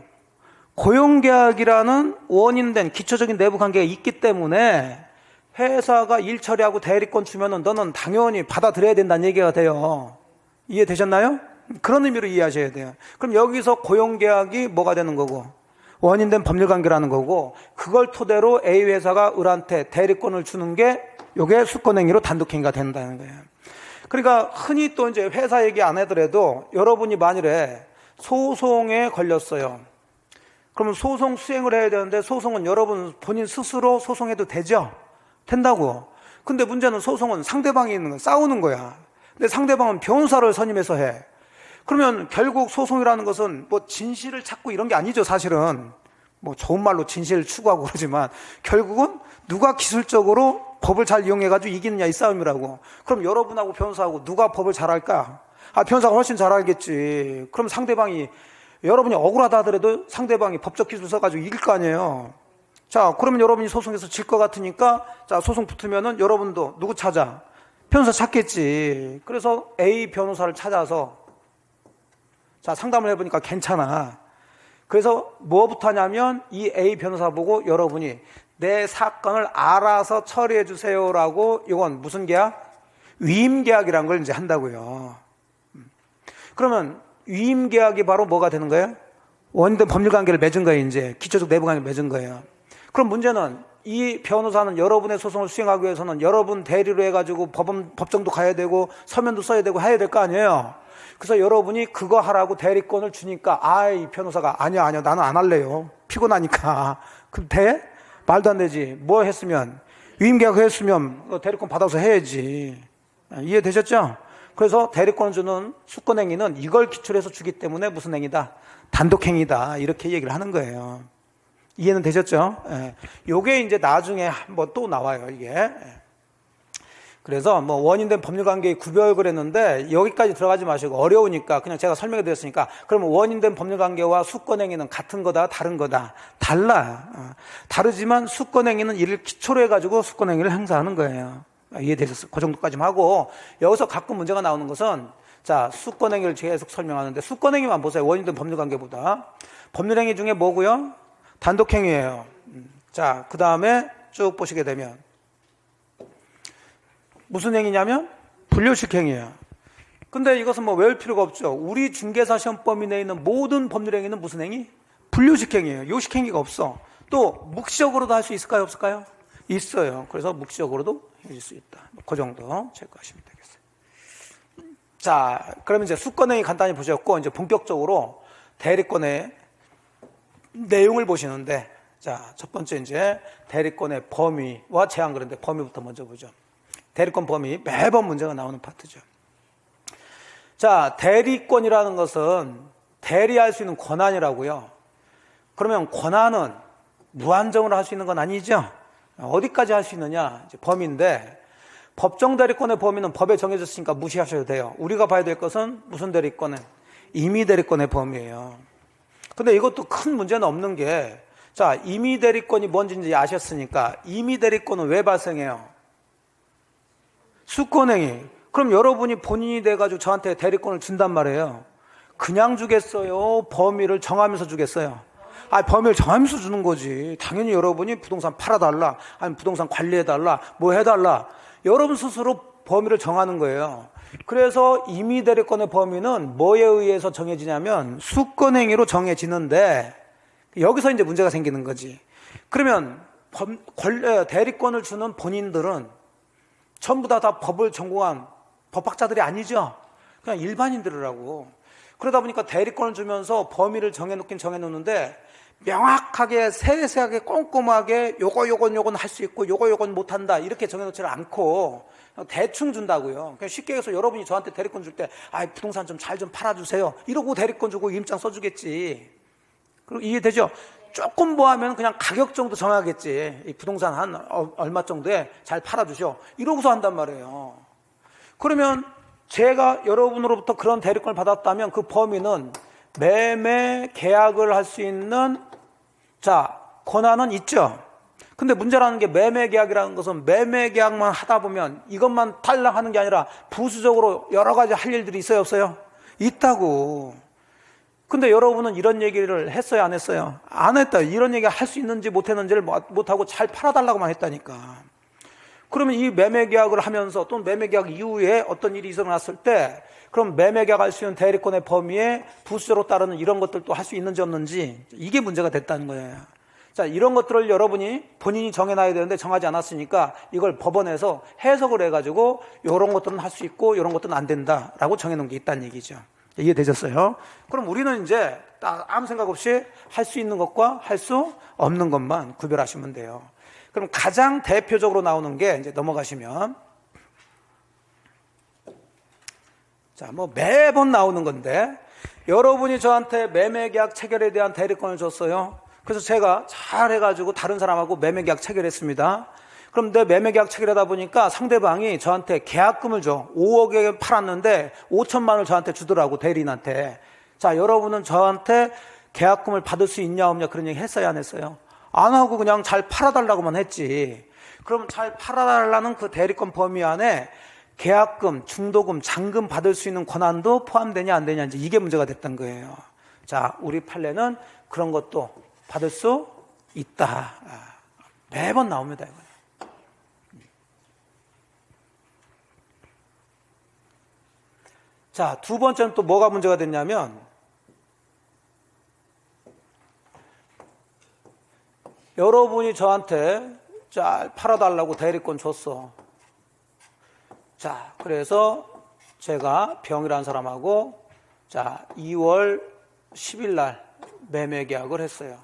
고용계약이라는 원인된 기초적인 내부 관계가 있기 때문에 회사가 일 처리하고 대리권 주면은 너는 당연히 받아들여야 된다는 얘기가 돼요. 이해되셨나요? 그런 의미로 이해하셔야 돼요. 그럼 여기서 고용계약이 뭐가 되는 거고? 원인된 법률관계라는 거고, 그걸 토대로 A 회사가 을한테 대리권을 주는 게 이게 수권행위로 단독행위가 된다는 거예요. 그러니까 흔히 또 이제 회사 얘기 안 하더라도 여러분이 만일에 소송에 걸렸어요. 그러면 소송 수행을 해야 되는데 소송은 여러분 본인 스스로 소송해도 되죠? 된다고. 근데 문제는 소송은 상대방이 있는 거야. 싸우는 거야. 근데 상대방은 변호사를 선임해서 해. 그러면 결국 소송이라는 것은 뭐 진실을 찾고 이런 게 아니죠, 사실은. 뭐 좋은 말로 진실을 추구하고 그러지만 결국은 누가 기술적으로 법을 잘 이용해가지고 이기느냐 이 싸움이라고. 그럼 여러분하고 변호사하고 누가 법을 잘할까? 변호사가 훨씬 잘 알겠지. 그럼 상대방이, 여러분이 억울하다 하더라도 상대방이 법적 기술 써가지고 이길 거 아니에요. 자, 그러면 여러분이 소송에서 질 것 같으니까, 자, 소송 붙으면은 여러분도 누구 찾아? 변호사 찾겠지. 그래서 A 변호사를 찾아서, 자, 상담을 해보니까 괜찮아. 그래서 뭐부터 하냐면 이 A 변호사 보고 여러분이 내 사건을 알아서 처리해 주세요라고, 이건 무슨 계약? 위임계약이라는 걸 이제 한다고요. 그러면 위임계약이 바로 뭐가 되는 거예요? 원인된 법률관계를 맺은 거예요. 이제 기초적 내부관계를 맺은 거예요. 그럼 문제는 이 변호사는 여러분의 소송을 수행하기 위해서는 여러분 대리로 해가지고 법정도 가야 되고 서면도 써야 되고 해야 될 거 아니에요. 그래서 여러분이 그거 하라고 대리권을 주니까 이 변호사가 아니야 나는 안 할래요. 피곤하니까. 그럼 돼? 말도 안 되지. 뭐 했으면 위임계약 했으면 대리권 받아서 해야지. 이해되셨죠? 그래서 대리권을 주는 수권행위는 이걸 기초로 해서 주기 때문에 무슨 행위다? 단독행위다. 이렇게 얘기를 하는 거예요. 이해는 되셨죠? 요게 이제 나중에 한번 또 나와요, 이게. 그래서 뭐 원인된 법률관계의 구별을 했는데 여기까지 들어가지 마시고 어려우니까 그냥 제가 설명해 드렸으니까 그러면 원인된 법률관계와 수권행위는 같은 거다, 다른 거다? 달라. 다르지만 수권행위는 이를 기초로 해가지고 수권행위를 행사하는 거예요. 이해되셨어요? 그 정도까지만 하고 여기서 가끔 문제가 나오는 것은 자, 수권행위를 계속 설명하는데 수권행위만 보세요. 원인된 법률관계보다. 법률행위 중에 뭐고요? 단독행위예요. 자, 그 다음에 쭉 보시게 되면 무슨 행위냐면 분류식 행위예요. 근데 이것은 뭐 외울 필요가 없죠. 우리 중개사 시험 범위 내에 있는 모든 법률행위는 무슨 행위? 분류식 행위예요. 요식 행위가 없어. 또 묵시적으로도 할 수 있을까요? 없을까요? 있어요. 그래서 묵시적으로도 해줄 수 있다. 그 정도 체크하시면 되겠어요. 자, 그러면 이제 수권행위 간단히 보셨고 이제 본격적으로 대리권의 내용을 보시는데 자, 첫 번째 이제 대리권의 범위와 제한 그런데 범위부터 먼저 보죠. 대리권 범위 매번 문제가 나오는 파트죠. 자, 대리권이라는 것은 대리할 수 있는 권한이라고요. 그러면 권한은 무한정으로 할 수 있는 건 아니죠. 어디까지 할 수 있느냐 이제 범위인데 법정 대리권의 범위는 법에 정해졌으니까 무시하셔도 돼요. 우리가 봐야 될 것은 무슨 대리권은 임의 대리권의 범위예요. 근데 이것도 큰 문제는 없는 게 자, 임의 대리권이 뭔지 아셨으니까 임의 대리권은 왜 발생해요? 수권행위. 그럼 여러분이 본인이 돼가지고 저한테 대리권을 준단 말이에요. 그냥 주겠어요? 범위를 정하면서 주겠어요? 범위를 정하면서 주는 거지. 당연히 여러분이 부동산 팔아달라, 아니면 부동산 관리해달라, 뭐 해달라. 여러분 스스로 범위를 정하는 거예요. 그래서 임의 대리권의 범위는 뭐에 의해서 정해지냐면 수권행위로 정해지는데 여기서 이제 문제가 생기는 거지. 그러면 대리권을 주는 본인들은 전부 다 법을 전공한 법학자들이 아니죠. 그냥 일반인들이라고. 그러다 보니까 대리권을 주면서 범위를 정해놓긴 정해놓는데 명확하게 세세하게 꼼꼼하게 요건 할 수 있고 요건 못한다 이렇게 정해놓지를 않고 대충 준다고요. 그냥 쉽게 해서 여러분이 저한테 대리권 줄 때 부동산 좀 잘 좀 팔아주세요 이러고 대리권 주고 임장 써주겠지. 그리고 이해되죠? 조금 뭐 하면 그냥 가격 정도 정하겠지. 이 부동산 한 얼마 정도에 잘 팔아주셔 이러고서 한단 말이에요. 그러면 제가 여러분으로부터 그런 대리권을 받았다면 그 범위는 매매 계약을 할 수 있는 자 권한은 있죠. 근데 문제라는 게 매매 계약이라는 것은 매매 계약만 하다 보면 이것만 탈락하는 게 아니라 부수적으로 여러 가지 할 일들이 있어요 없어요? 있다고. 근데 여러분은 이런 얘기를 했어요 안 했어요? 안 했다. 이런 얘기 할 수 있는지 못했는지를 못하고 잘 팔아달라고만 했다니까. 그러면 이 매매 계약을 하면서 또는 매매 계약 이후에 어떤 일이 일어났을 때 그럼 매매 계약할 수 있는 대리권의 범위에 부수적으로 따르는 이런 것들도 할 수 있는지 없는지 이게 문제가 됐다는 거예요. 자, 이런 것들을 여러분이 본인이 정해놔야 되는데 정하지 않았으니까 이걸 법원에서 해석을 해가지고 이런 것들은 할 수 있고 이런 것들은 안 된다라고 정해놓은 게 있다는 얘기죠. 이해되셨어요? 그럼 우리는 이제 딱 아무 생각 없이 할 수 있는 것과 할 수 없는 것만 구별하시면 돼요. 그럼 가장 대표적으로 나오는 게 이제 넘어가시면 자, 뭐 매번 나오는 건데 여러분이 저한테 매매계약 체결에 대한 대리권을 줬어요. 그래서 제가 잘 해가지고 다른 사람하고 매매계약 체결했습니다. 그럼 내 매매계약 체결하다 보니까 상대방이 저한테 계약금을 줘. 5억에 팔았는데 5천만 원을 저한테 주더라고 대리인한테. 자, 여러분은 저한테 계약금을 받을 수 있냐 없냐 그런 얘기 했어요 안 했어요? 안 하고 그냥 잘 팔아달라고만 했지. 그럼 잘 팔아달라는 그 대리권 범위 안에 계약금, 중도금, 잔금 받을 수 있는 권한도 포함되냐 안 되냐 이제 이게 문제가 됐던 거예요. 자, 우리 판례는 그런 것도 받을 수 있다. 매번 나옵니다 이거. 자, 두 번째는 또 뭐가 문제가 됐냐면, 여러분이 저한테 잘 팔아달라고 대리권 줬어. 자, 그래서 제가 병이라는 사람하고 2월 10일 날 매매 계약을 했어요.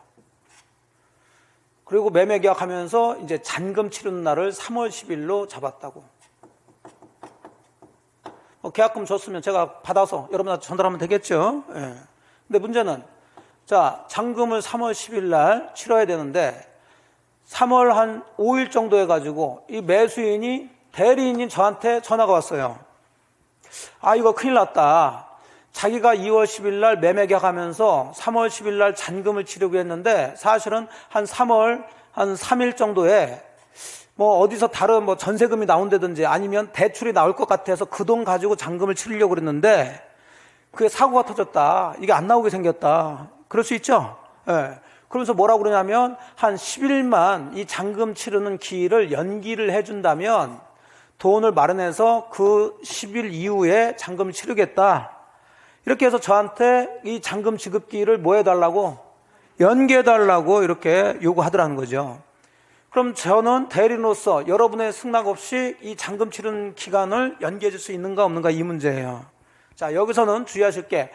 그리고 매매 계약하면서 이제 잔금 치르는 날을 3월 10일로 잡았다고. 계약금 줬으면 제가 받아서 여러분한테 전달하면 되겠죠. 예. 근데 문제는 잔금을 3월 10일 날 치러야 되는데 3월 한 5일 정도 해가지고 이 매수인이 대리인인 저한테 전화가 왔어요. 이거 큰일 났다. 자기가 2월 10일 날 매매 계약하면서 3월 10일 날 잔금을 치르고 했는데 사실은 한 3월 한 3일 정도에 어디서 다른 전세금이 나온다든지 아니면 대출이 나올 것 같아서 그 돈 가지고 잔금을 치르려고 그랬는데 그게 사고가 터졌다. 이게 안 나오게 생겼다. 그럴 수 있죠? 예. 그러면서 뭐라고 그러냐면 한 10일만 이 잔금 치르는 기일을 연기를 해준다면 돈을 마련해서 그 10일 이후에 잔금을 치르겠다. 이렇게 해서 저한테 이 잔금 지급기일을 뭐 해달라고? 연기해달라고 이렇게 요구하더라는 거죠. 그럼 저는 대리인으로서 여러분의 승낙 없이 이 잔금 치르는 기간을 연기해 줄 수 있는가 없는가 이 문제예요. 자, 여기서는 주의하실 게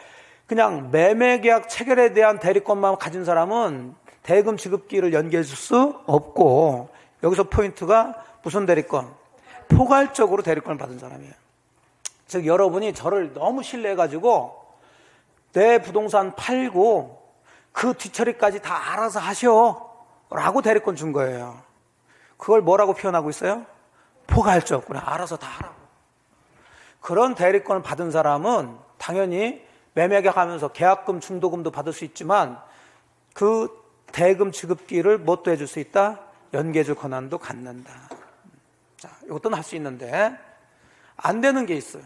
그냥 매매계약 체결에 대한 대리권만 가진 사람은 대금 지급기일을 연기해 줄 수 없고 여기서 포인트가 무슨 대리권? 포괄적으로 대리권을 받은 사람이에요. 즉 여러분이 저를 너무 신뢰해가지고 내 부동산 팔고 그 뒤처리까지 다 알아서 하셔 라고 대리권 준 거예요. 그걸 뭐라고 표현하고 있어요? 포괄적으로 알아서 다 하라고. 그런 대리권을 받은 사람은 당연히 매매계약하면서 계약금, 중도금도 받을 수 있지만 그 대금 지급기를 뭣도 해줄 수 있다? 연기해줄 권한도 갖는다. 자, 이것도 할 수 있는데 안 되는 게 있어요.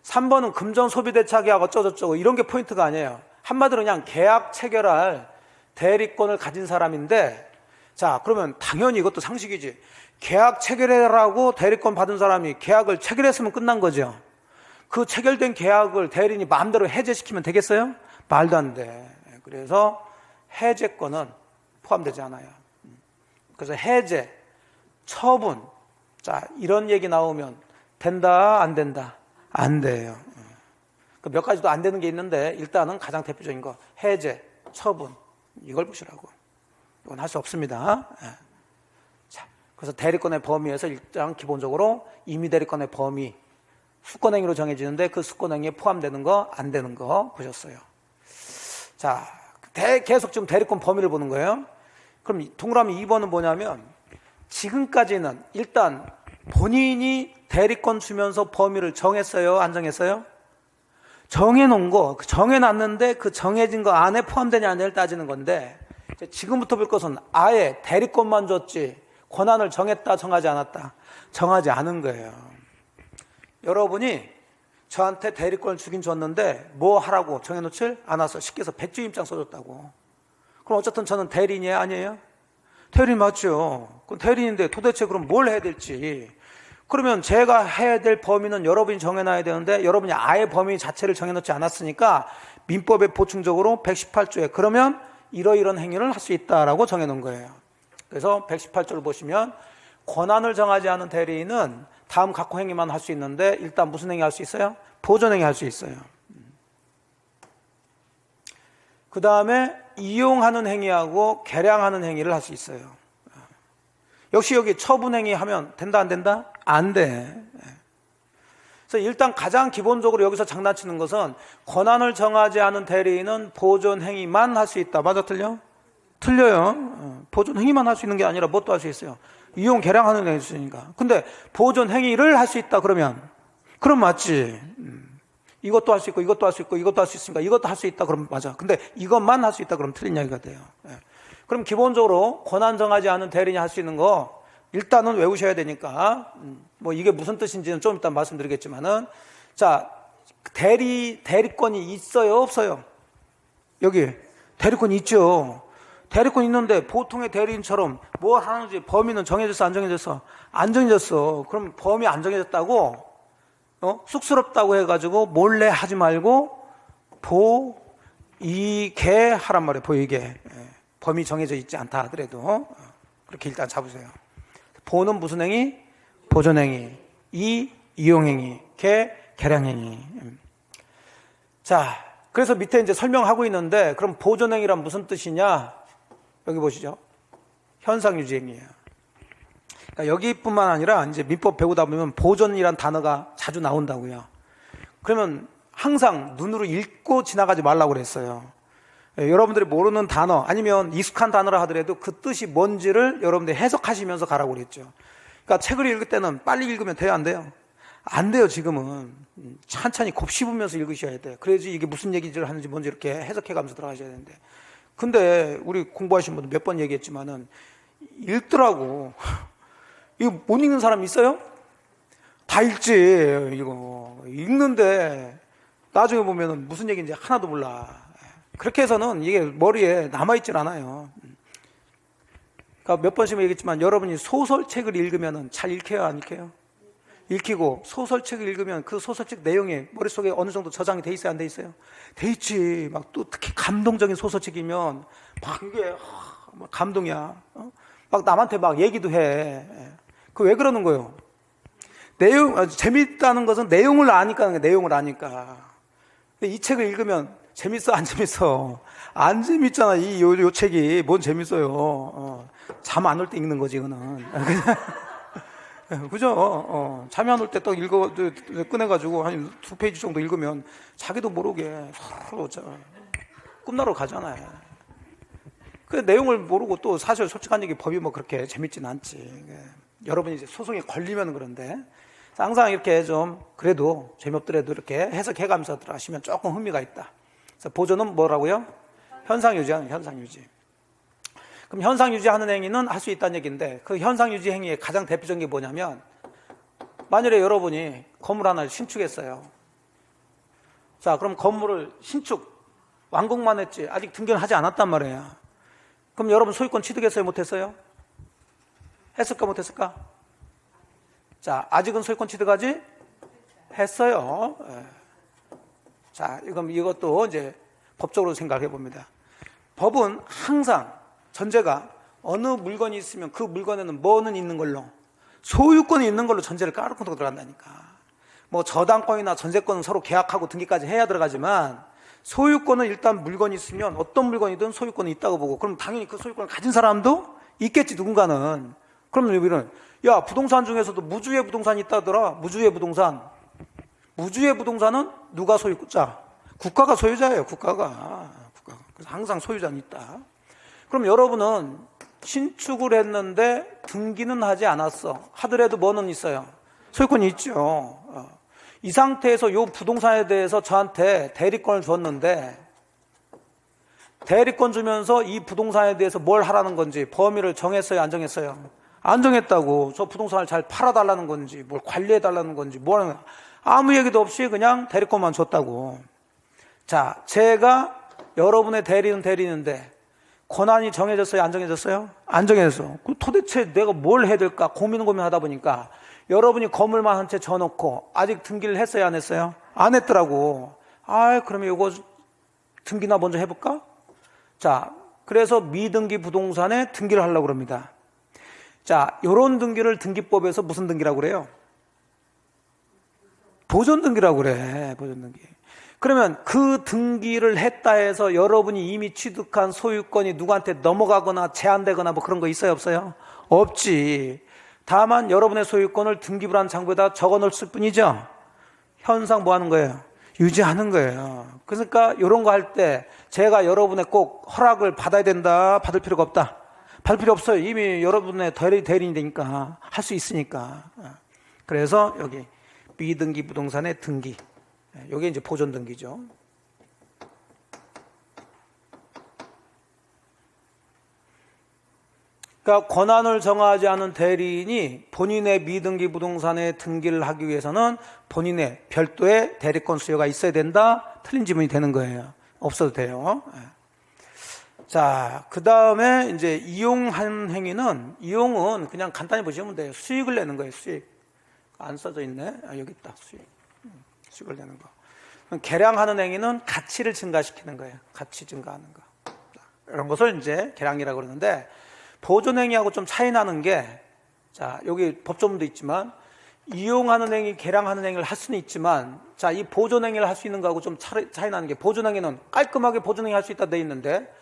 3번은 금전 소비대차 계약 어쩌고저쩌고 이런 게 포인트가 아니에요. 한마디로 그냥 계약 체결할 대리권을 가진 사람인데 자, 그러면 당연히 이것도 상식이지. 계약 체결해라고 대리권 받은 사람이 계약을 체결했으면 끝난 거죠. 그 체결된 계약을 대리인이 마음대로 해제시키면 되겠어요? 말도 안 돼. 그래서 해제권은 포함되지 않아요. 그래서 해제, 처분, 이런 얘기 나오면 된다, 안 된다? 안 돼요. 몇 가지도 안 되는 게 있는데 일단은 가장 대표적인 거 해제, 처분 이걸 보시라고. 이건 할 수 없습니다. 자, 그래서 대리권의 범위에서 일단 기본적으로 임의대리권의 범위 수권행위로 정해지는데 그 수권행위에 포함되는 거, 안 되는 거 보셨어요. 자, 계속 지금 대리권 범위를 보는 거예요. 그럼 동그라미 2번은 뭐냐면 지금까지는 일단 본인이 대리권 주면서 범위를 정했어요? 안 정했어요? 정해놓은 거, 정해놨는데 그 정해진 거 안에 포함되냐 안 되냐를 따지는 건데 지금부터 볼 것은 아예 대리권만 줬지 권한을 정했다 정하지 않았다 정하지 않은 거예요. 여러분이 저한테 대리권을 주긴 줬는데 뭐 하라고 정해놓질 않았어. 쉽게 해서 백주 임장 써줬다고. 그럼 어쨌든 저는 대리인이에요? 아니에요? 대리인 맞죠. 그럼 대리인인데 도대체 그럼 뭘 해야 될지. 그러면 제가 해야 될 범위는 여러분이 정해놔야 되는데 여러분이 아예 범위 자체를 정해놓지 않았으니까 민법에 보충적으로 118조에 그러면 이러이런 행위를 할 수 있다라고 정해놓은 거예요. 그래서 118조를 보시면 권한을 정하지 않은 대리인은 다음 각호 행위만 할 수 있는데 일단 무슨 행위 할 수 있어요? 보존 행위 할 수 있어요. 그 다음에 이용하는 행위하고 개량하는 행위를 할 수 있어요. 역시 여기 처분 행위 하면 된다 안 된다? 안 돼. 그래서 일단 가장 기본적으로 여기서 장난치는 것은 권한을 정하지 않은 대리인은 보존 행위만 할 수 있다. 맞아 틀려? 틀려요. 보존 행위만 할 수 있는 게 아니라 뭣도 할 수 있어요. 이용 개량하는 행위 있으니까. 근데 보존 행위를 할 수 있다 그러면 그럼 맞지. 이것도 할 수 있고 이것도 할 수 있고 이것도 할 수 있으니까 이것도 할 수 있다 그러면 맞아. 근데 이것만 할 수 있다 그러면 틀린 이야기가 돼요. 그럼 기본적으로 권한 정하지 않은 대리인이 할 수 있는 거 일단은 외우셔야 되니까 뭐 이게 무슨 뜻인지는 좀 이따 말씀드리겠지만은 자, 대리권이 있어요 없어요? 여기 대리권이 있죠. 대리권 있는데 보통의 대리인처럼 뭐 하는지 범위는 정해졌어 안 정해졌어? 안 정해졌어. 그럼 범위 안 정해졌다고 쑥스럽다고 해가지고 몰래 하지 말고 보이게 하란 말이에요. 보이게. 범위 정해져 있지 않다 하더라도 그렇게 일단 잡으세요. 보는 무슨 행위? 보존행위. 이용행위. 계량행위. 자, 그래서 밑에 이제 설명하고 있는데, 그럼 보존행위란 무슨 뜻이냐? 여기 보시죠. 현상유지행위예요. 그러니까 여기뿐만 아니라 이제 민법 배우다 보면 보존이란 단어가 자주 나온다고요. 그러면 항상 눈으로 읽고 지나가지 말라고 그랬어요. 여러분들이 모르는 단어 아니면 익숙한 단어라 하더라도 그 뜻이 뭔지를 여러분들이 해석하시면서 가라고 그랬죠. 그러니까 책을 읽을 때는 빨리 읽으면 돼요, 안 돼요? 안 돼요. 지금은 천천히 곱씹으면서 읽으셔야 돼요. 그래야지 이게 무슨 얘기를 하는지 뭔지 이렇게 해석해가면서 들어가셔야 되는데, 근데 우리 공부하신 분들 몇 번 얘기했지만은 읽더라고. 이거 못 읽는 사람 있어요? 다 읽지. 이거 읽는데 나중에 보면은 무슨 얘기인지 하나도 몰라. 그렇게 해서는 이게 머리에 남아있질 않아요. 그러니까 몇 번씩 얘기했지만 여러분이 소설책을 읽으면 잘 읽혀요, 안 읽혀요? 읽히고, 소설책을 읽으면 그 소설책 내용이 머릿속에 어느 정도 저장이 돼 있어요, 안 돼 있어요? 돼 있지. 막 또 특히 감동적인 소설책이면 막 이게 막 감동이야. 막 남한테 막 얘기도 해. 그 왜 그러는 거예요? 재밌다는 것은 내용을 아니까, 내용을 아니까. 이 책을 읽으면 재밌어, 안 재밌어? 안 재밌잖아. 요 책이 뭔 재밌어요? 잠 안 올 때 읽는 거지, 이거는. 그죠? 잠이 안 올 때 딱 꺼내가지고 한 2페이지 정도 읽으면 자기도 모르게 서로 꿈나러 가잖아요. 그 내용을 모르고 또 사실 솔직한 얘기 법이 뭐 그렇게 재밌진 않지. 여러분이 이제 소송에 걸리면 그런데 항상 이렇게 좀 그래도 재미없더라도 이렇게 해석해가면서 하시면 조금 흥미가 있다. 그래서 보존은 뭐라고요? 현상유지하는 현상유지. 그럼 현상유지하는 행위는 할 수 있다는 얘기인데, 그 현상유지 행위의 가장 대표적인 게 뭐냐면, 만일에 여러분이 건물 하나를 신축했어요. 자, 그럼 건물을 완공만 했지 아직 등기는 하지 않았단 말이에요. 그럼 여러분 소유권 취득했어요, 못했어요? 했을까, 못했을까? 자, 아직은 소유권 취득하지? 했어요. 자, 그럼 이것도 이제 법적으로 생각해 봅니다. 법은 항상 전제가 어느 물건이 있으면 그 물건에는 뭐는 있는 걸로? 소유권이 있는 걸로 전제를 깔고 들어간다니까. 뭐 저당권이나 전세권은 서로 계약하고 등기까지 해야 들어가지만, 소유권은 일단 물건이 있으면 어떤 물건이든 소유권이 있다고 보고, 그럼 당연히 그 소유권을 가진 사람도 있겠지, 누군가는. 그럼 우리는 야, 부동산 중에서도 무주의 부동산이 있다더라. 무주의 부동산. 무주의 부동산은 누가 소유자? 국가가 소유자예요. 국가가. 그래서 항상 소유자는 있다. 그럼 여러분은 신축을 했는데 등기는 하지 않았어. 하더라도 뭐는 있어요? 소유권이 있죠. 이 상태에서 이 부동산에 대해서 저한테 대리권을 줬는데, 대리권 주면서 이 부동산에 대해서 뭘 하라는 건지 범위를 정했어요, 안 정했어요? 안 정했다고. 저 부동산을 잘 팔아달라는 건지, 뭘 관리해달라는 건지, 뭐 하는 거야. 아무 얘기도 없이 그냥 대리권만 줬다고. 자, 제가 여러분의 대리인데 권한이 정해졌어요, 안 정해졌어요? 안 정해졌어. 도대체 내가 뭘 해야 될까 고민하다 보니까 여러분이 건물만 한 채 져놓고 아직 등기를 했어요, 안 했어요? 안 했더라고. 그러면 이거 등기나 먼저 해볼까? 자, 그래서 미등기 부동산에 등기를 하려고 그럽니다. 자, 요런 등기를 등기법에서 무슨 등기라고 그래요? 보존등기라고 그래. 보존등기. 그러면 그 등기를 했다 해서 여러분이 이미 취득한 소유권이 누구한테 넘어가거나 제한되거나 뭐 그런 거 있어요, 없어요? 없지. 다만 여러분의 소유권을 등기부라는 장부에다 적어 놓을 뿐이죠. 현상 뭐 하는 거예요? 유지하는 거예요. 그러니까 이런 거 할 때 제가 여러분의 꼭 허락을 받아야 된다, 받을 필요가 없다. 받을 필요 없어요. 이미 여러분의 대리인이 되니까, 할 수 있으니까. 그래서 여기 미등기 부동산의 등기, 이게 이제 보존 등기죠. 그러니까 권한을 정하지 않은 대리인이 본인의 미등기 부동산의 등기를 하기 위해서는 본인의 별도의 대리권 수요가 있어야 된다. 틀린 지문이 되는 거예요. 없어도 돼요. 자, 그 다음에 이제 이용한 행위는, 이용은 그냥 간단히 보시면 돼요. 수익을 내는 거예요. 수익. 안 써져 있네. 여기 있다. 수익. 수익을 내는 거. 계량하는 행위는 가치를 증가시키는 거예요. 가치 증가하는 거. 이런 것을 이제 계량이라고 그러는데, 보존 행위하고 좀 차이 나는 게, 자, 여기 법조문도 있지만, 이용하는 행위, 계량하는 행위를 할 수는 있지만, 자, 이 보존 행위를 할 수 있는 거하고 좀 차이 나는 게, 보존 행위는 깔끔하게 보존 행위 할 수 있다 돼 있는데,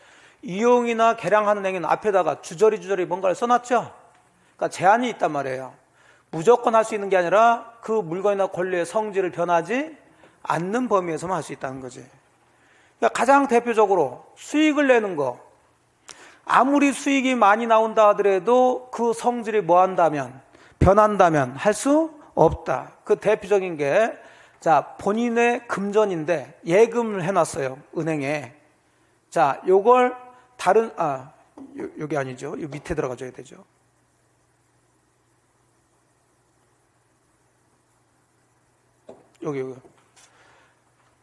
이용이나 계량하는 행위는 앞에다가 주저리 뭔가를 써놨죠? 그러니까 제한이 있단 말이에요. 무조건 할 수 있는 게 아니라 그 물건이나 권리의 성질을 변하지 않는 범위에서만 할 수 있다는 거지. 그러니까 가장 대표적으로 수익을 내는 거. 아무리 수익이 많이 나온다 하더라도 그 성질이 뭐 한다면, 변한다면 할 수 없다. 그 대표적인 게, 자, 본인의 금전인데 예금을 해놨어요. 은행에. 자, 요걸 다른, 여기 아니죠. 이 밑에 들어가줘야 되죠. 여기.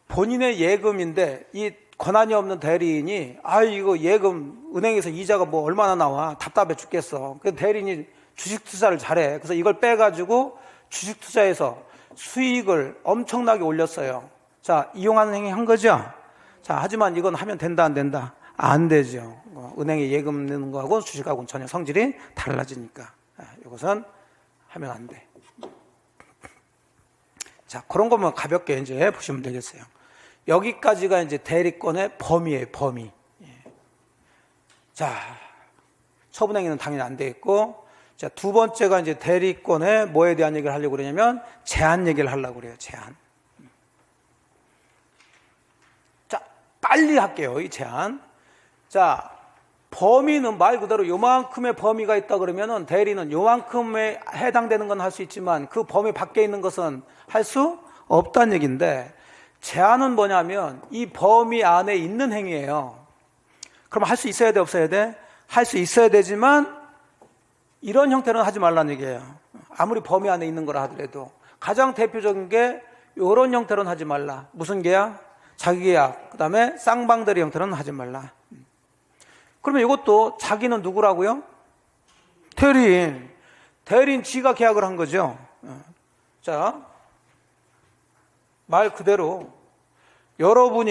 본인의 예금인데 이 권한이 없는 대리인이 이거 예금 은행에서 이자가 뭐 얼마나 나와 답답해 죽겠어. 그 대리인이 주식 투자를 잘해. 그래서 이걸 빼가지고 주식 투자해서 수익을 엄청나게 올렸어요. 자, 이용하는 행위 한 거죠. 자, 하지만 이건 하면 된다 안 된다? 안 되죠. 은행에 예금 넣는 거하고 주식하고는 전혀 성질이 달라지니까 이것은 하면 안 돼. 자, 그런 것만 가볍게 이제 보시면 되겠어요. 여기까지가 이제 대리권의 범위예요, 범위. 자, 처분행위는 당연히 안 돼 있고, 자, 두 번째가 이제 대리권의 뭐에 대한 얘기를 하려고 그러냐면 제한 얘기를 하려고 그래요, 제한. 자, 빨리 할게요, 이 제한. 자, 범위는 말 그대로 요만큼의 범위가 있다 그러면은 대리는 요만큼에 해당되는 건 할 수 있지만 그 범위 밖에 있는 것은 할 수 없다는 얘기인데, 제한은 뭐냐면 이 범위 안에 있는 행위예요. 그럼 할 수 있어야 돼, 없어야 돼? 할 수 있어야 되지만 이런 형태는 하지 말라는 얘기예요. 아무리 범위 안에 있는 거라 하더라도. 가장 대표적인 게 이런 형태로는 하지 말라. 무슨 계약? 자기계약. 그 다음에 쌍방대리 형태로는 하지 말라. 그러면 이것도 자기는 누구라고요? 대리인. 대리인 지가 계약을 한 거죠. 자, 말 그대로 여러분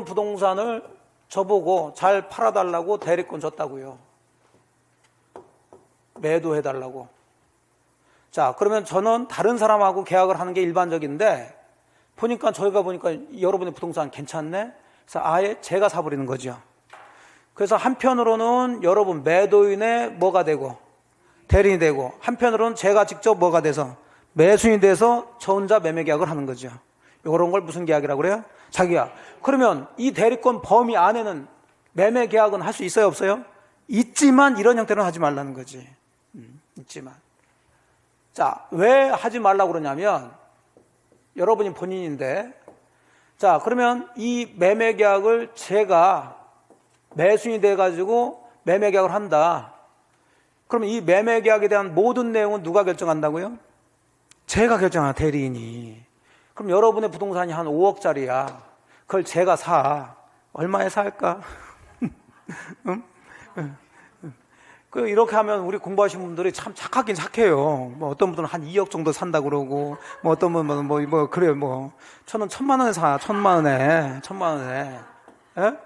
부동산을 저보고 잘 팔아달라고 대리권 줬다고요. 매도해달라고. 자, 그러면 저는 다른 사람하고 계약을 하는 게 일반적인데 저희가 보니까 여러분의 부동산 괜찮네? 그래서 아예 제가 사버리는 거죠. 그래서 한편으로는 여러분 매도인의 뭐가 되고 대리인이 되고, 한편으로는 제가 직접 뭐가 돼서 매수인이 돼서 저 혼자 매매 계약을 하는 거죠. 이런 걸 무슨 계약이라고 그래요? 자기계약. 그러면 이 대리권 범위 안에는 매매 계약은 할 수 있어요, 없어요? 있지만 이런 형태는 하지 말라는 거지. 있지만. 자, 왜 하지 말라고 그러냐면 여러분이 본인인데, 자, 그러면 이 매매 계약을 제가 매수인이 돼가지고 매매 계약을 한다. 그러면 이 매매 계약에 대한 모든 내용은 누가 결정한다고요? 제가 결정하는 대리인이. 그럼 여러분의 부동산이 한 5억짜리야. 그걸 제가 사. 얼마에 살까? 이렇게 하면 우리 공부하신 분들이 참 착하긴 착해요. 뭐 어떤 분들은 한 2억 정도 산다 그러고, 뭐 어떤 분은 그래요. 저는 1,000만 원에 사. 1,000만 원에. 예?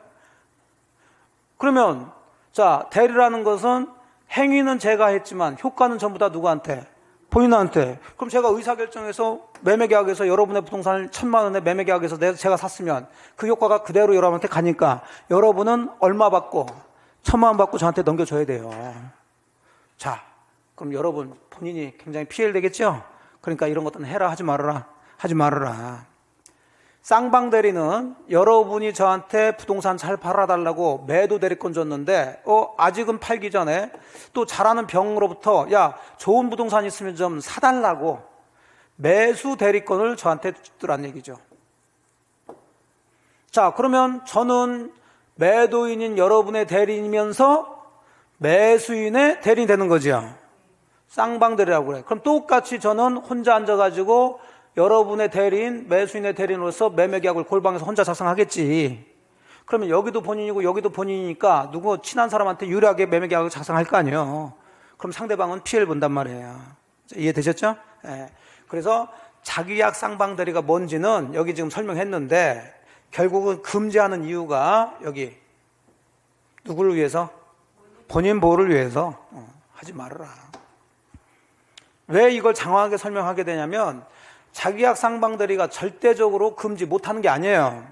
그러면, 자, 대리라는 것은 행위는 제가 했지만 효과는 전부 다 누구한테? 본인한테. 그럼 제가 의사결정해서 매매계약에서 여러분의 부동산을 1,000만 원에 매매계약에서 제가 샀으면 그 효과가 그대로 여러분한테 가니까 여러분은 얼마 받고 1,000만 원 받고 저한테 넘겨줘야 돼요. 자, 그럼 여러분 본인이 굉장히 피해를 되겠죠? 그러니까 이런 것들은 해라, 하지 말아라. 쌍방대리는 여러분이 저한테 부동산 잘 팔아달라고 매도 대리권 줬는데 아직은 팔기 전에 또 잘하는 병으로부터 야, 좋은 부동산 있으면 좀 사달라고 매수 대리권을 저한테 주더란 얘기죠. 자, 그러면 저는 매도인인 여러분의 대리인이면서 매수인의 대리인이 되는 거죠. 쌍방대리라고 그래. 그럼 똑같이 저는 혼자 앉아가지고 여러분의 대리인, 매수인의 대리인으로서 매매계약을 골방에서 혼자 작성하겠지. 그러면 여기도 본인이고 여기도 본인이니까 누구 친한 사람한테 유리하게 매매계약을 작성할 거 아니에요. 그럼 상대방은 피해를 본단 말이에요. 이해되셨죠? 예. 그래서 자기계약 쌍방대리가 뭔지는 여기 지금 설명했는데 결국은 금지하는 이유가 여기 누구를 위해서? 본인 보호를 위해서 하지 말아라. 왜 이걸 장황하게 설명하게 되냐면 자기계약 쌍방대리가 절대적으로 금지 못하는 게 아니에요.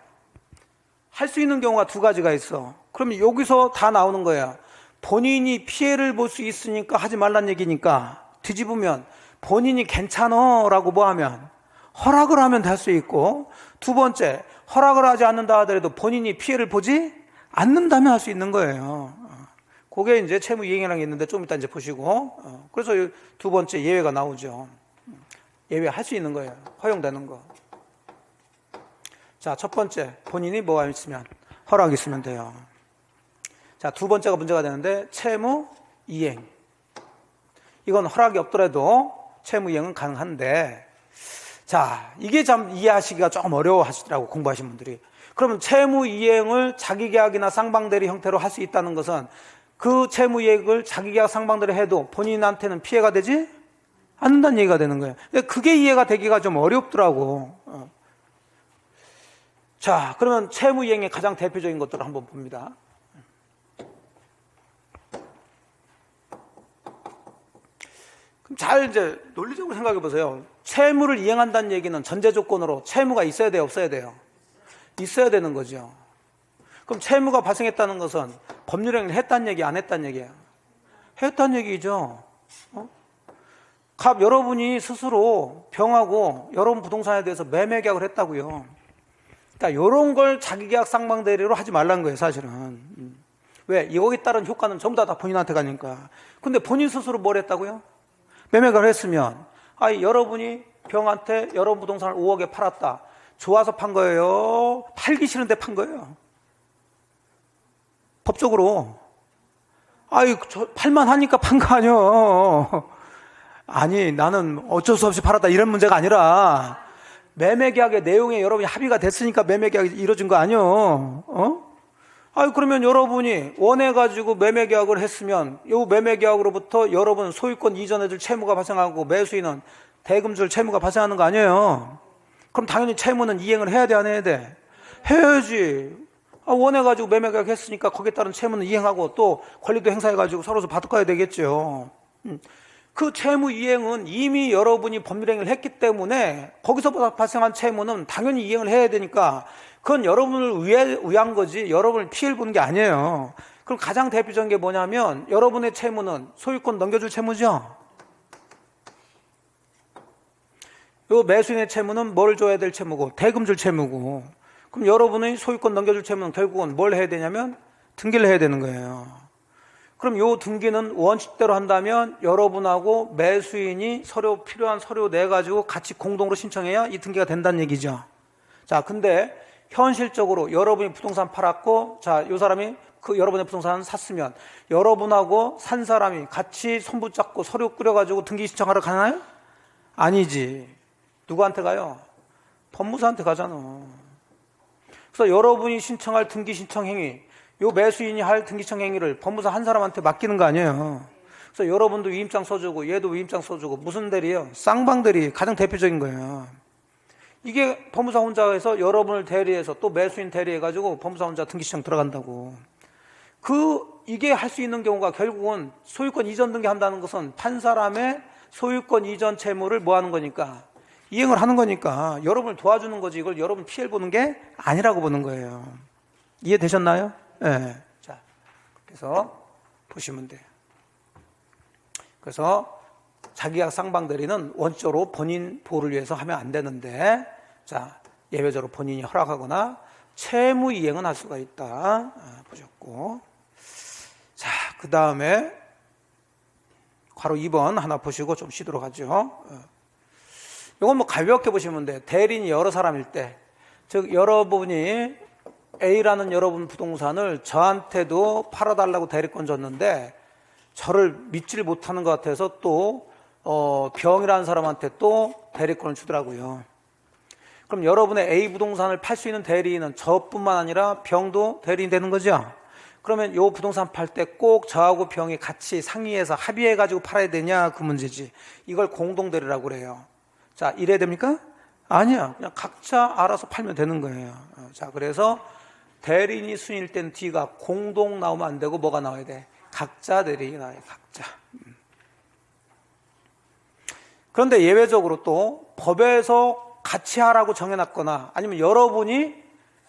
할 수 있는 경우가 두 가지가 있어. 그럼 여기서 다 나오는 거야. 본인이 피해를 볼 수 있으니까 하지 말란 얘기니까 뒤집으면 본인이 괜찮어 라고 뭐 하면 허락을 하면 될 수 있고, 두 번째 허락을 하지 않는다 하더라도 본인이 피해를 보지 않는다면 할 수 있는 거예요. 그게 이제 채무이행이라는 게 있는데 좀 이따 이제 보시고, 그래서 두 번째 예외가 나오죠. 예외할 수 있는 거예요. 허용되는 거. 자, 첫 번째 본인이 뭐가 있으면 허락이 있으면 돼요. 자, 두 번째가 문제가 되는데 채무이행. 이건 허락이 없더라도 채무이행은 가능한데, 자, 이게 참 이해하시기가 조금 어려워 하시더라고, 공부하신 분들이. 그러면 채무이행을 자기계약이나 쌍방대리 형태로 할 수 있다는 것은 그 채무이행을 자기계약 쌍방대리 해도 본인한테는 피해가 되지 않는다는 얘기가 되는 거예요. 근데 그게 이해가 되기가 좀 어렵더라고. 자, 그러면 채무이행의 가장 대표적인 것들을 한번 봅니다. 그럼 잘 이제 논리적으로 생각해 보세요. 채무를 이행한다는 얘기는 전제 조건으로 채무가 있어야 돼요, 없어야 돼요? 있어야 되는 거죠. 그럼 채무가 발생했다는 것은 법률행위를 했다는 얘기, 안 했다는 얘기예요? 했다는 얘기죠. 여러분이 스스로 병하고 여러분 부동산에 대해서 매매 계약을 했다고요. 그러니까 이런 걸 자기계약 쌍방대리로 하지 말라는 거예요, 사실은. 왜? 여기에 따른 효과는 전부 다 본인한테 가니까. 근데 본인 스스로 뭘 했다고요? 매매 계약을 했으면, 여러분이 병한테 여러분 부동산을 5억에 팔았다. 좋아서 판 거예요? 팔기 싫은데 판 거예요? 법적으로. 팔만 하니까 판 거 아니요. 아니, 나는 어쩔 수 없이 팔았다, 이런 문제가 아니라 매매 계약의 내용에 여러분이 합의가 됐으니까 매매 계약이 이루어진 거 아니요. 그러면 여러분이 원해가지고 매매 계약을 했으면 이 매매 계약으로부터 여러분 소유권 이전해줄 채무가 발생하고 매수인은 대금줄 채무가 발생하는 거 아니에요. 그럼 당연히 채무는 이행을 해야 돼, 안 해야 돼? 해야지. 원해가지고 매매 계약 했으니까 거기에 따른 채무는 이행하고 또 권리도 행사해가지고 서로 바꿔야 되겠죠. 그 채무 이행은 이미 여러분이 법률행위를 했기 때문에 거기서 발생한 채무는 당연히 이행을 해야 되니까 그건 여러분을 위한 거지 여러분을 피해를 보는 게 아니에요. 그럼 가장 대표적인 게 뭐냐면 여러분의 채무는 소유권 넘겨줄 채무죠. 요 매수인의 채무는 뭘 줘야 될 채무고 대금줄 채무고, 그럼 여러분의 소유권 넘겨줄 채무는 결국은 뭘 해야 되냐면 등기를 해야 되는 거예요. 그럼 요 등기는 원칙대로 한다면 여러분하고 매수인이 필요한 서류 내가지고 같이 공동으로 신청해야 이 등기가 된다는 얘기죠. 자, 근데 현실적으로 여러분이 부동산 팔았고, 자, 요 사람이 여러분의 부동산을 샀으면 여러분하고 산 사람이 같이 손붙잡고 서류 끓여가지고 등기 신청하러 가나요? 아니지. 누구한테 가요? 법무사한테 가잖아. 그래서 여러분이 신청할 등기 신청 행위, 요 매수인이 할 등기 신청 행위를 법무사 한 사람한테 맡기는 거 아니에요. 그래서 여러분도 위임장 써주고 얘도 위임장 써주고, 무슨 대리예요? 쌍방대리, 가장 대표적인 거예요. 이게 법무사 혼자 해서 여러분을 대리해서 또 매수인 대리해가지고 법무사 혼자 등기 신청 들어간다고. 이게 할 수 있는 경우가 결국은 소유권 이전 등기 한다는 것은 판 사람의 소유권 이전 채무를 뭐 하는 거니까? 이행을 하는 거니까 여러분을 도와주는 거지, 이걸 여러분 피해를 보는 게 아니라고 보는 거예요. 이해되셨나요? 네. 자, 그래서 보시면 돼요. 그래서 자기계약 쌍방대리는 원적으로 본인 보호를 위해서 하면 안 되는데, 자, 예외적으로 본인이 허락하거나 채무 이행은 할 수가 있다. 보셨고, 자, 그 다음에 괄호 2번 하나 보시고 좀 쉬도록 하죠. 이건 뭐 가볍게 보시면 돼요. 대리인이 여러 사람일 때, 즉 여러분이 A라는 여러분 부동산을 저한테도 팔아달라고 대리권 줬는데 저를 믿지를 못하는 것 같아서 또 병이라는 사람한테 또 대리권을 주더라고요. 그럼 여러분의 A 부동산을 팔 수 있는 대리인은 저뿐만 아니라 병도 대리인 되는 거죠. 그러면 요 부동산 팔 때 꼭 저하고 병이 같이 상의해서 합의해가지고 팔아야 되냐 그 문제지. 이걸 공동대리라고 그래요. 자, 이래야 됩니까? 아니야. 그냥 각자 알아서 팔면 되는 거예요. 자, 그래서 대리인이 순일 땐 뒤가 공동 나오면 안 되고 뭐가 나와야 돼? 각자 대리인이 나와요. 각자. 그런데 예외적으로 또 법에서 같이 하라고 정해놨거나 아니면 여러분이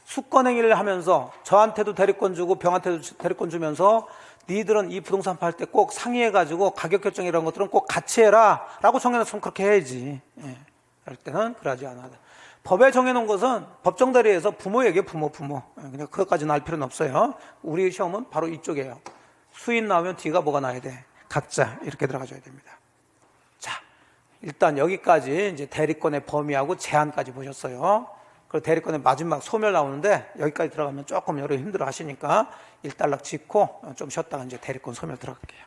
수권행위를 하면서 저한테도 대리권 주고 병한테도 대리권 주면서 니들은 이 부동산 팔 때 꼭 상의해가지고 가격 결정 이런 것들은 꼭 같이 해라 라고 정해놨으면 그렇게 해야지. 예. 할 때는 그러지 않아도. 법에 정해놓은 것은 법정대리에서 부모 얘기해. 부모. 그냥 그것까지는 알 필요는 없어요. 우리 시험은 바로 이쪽이에요. 수인 나오면 뒤가 뭐가 나야 돼? 각자 이렇게 들어가줘야 됩니다. 자, 일단 여기까지 이제 대리권의 범위하고 제한까지 보셨어요. 그리고 대리권의 마지막 소멸 나오는데 여기까지 들어가면 조금 여러분 힘들어 하시니까 일단락 짚고 좀 쉬었다가 이제 대리권 소멸 들어갈게요.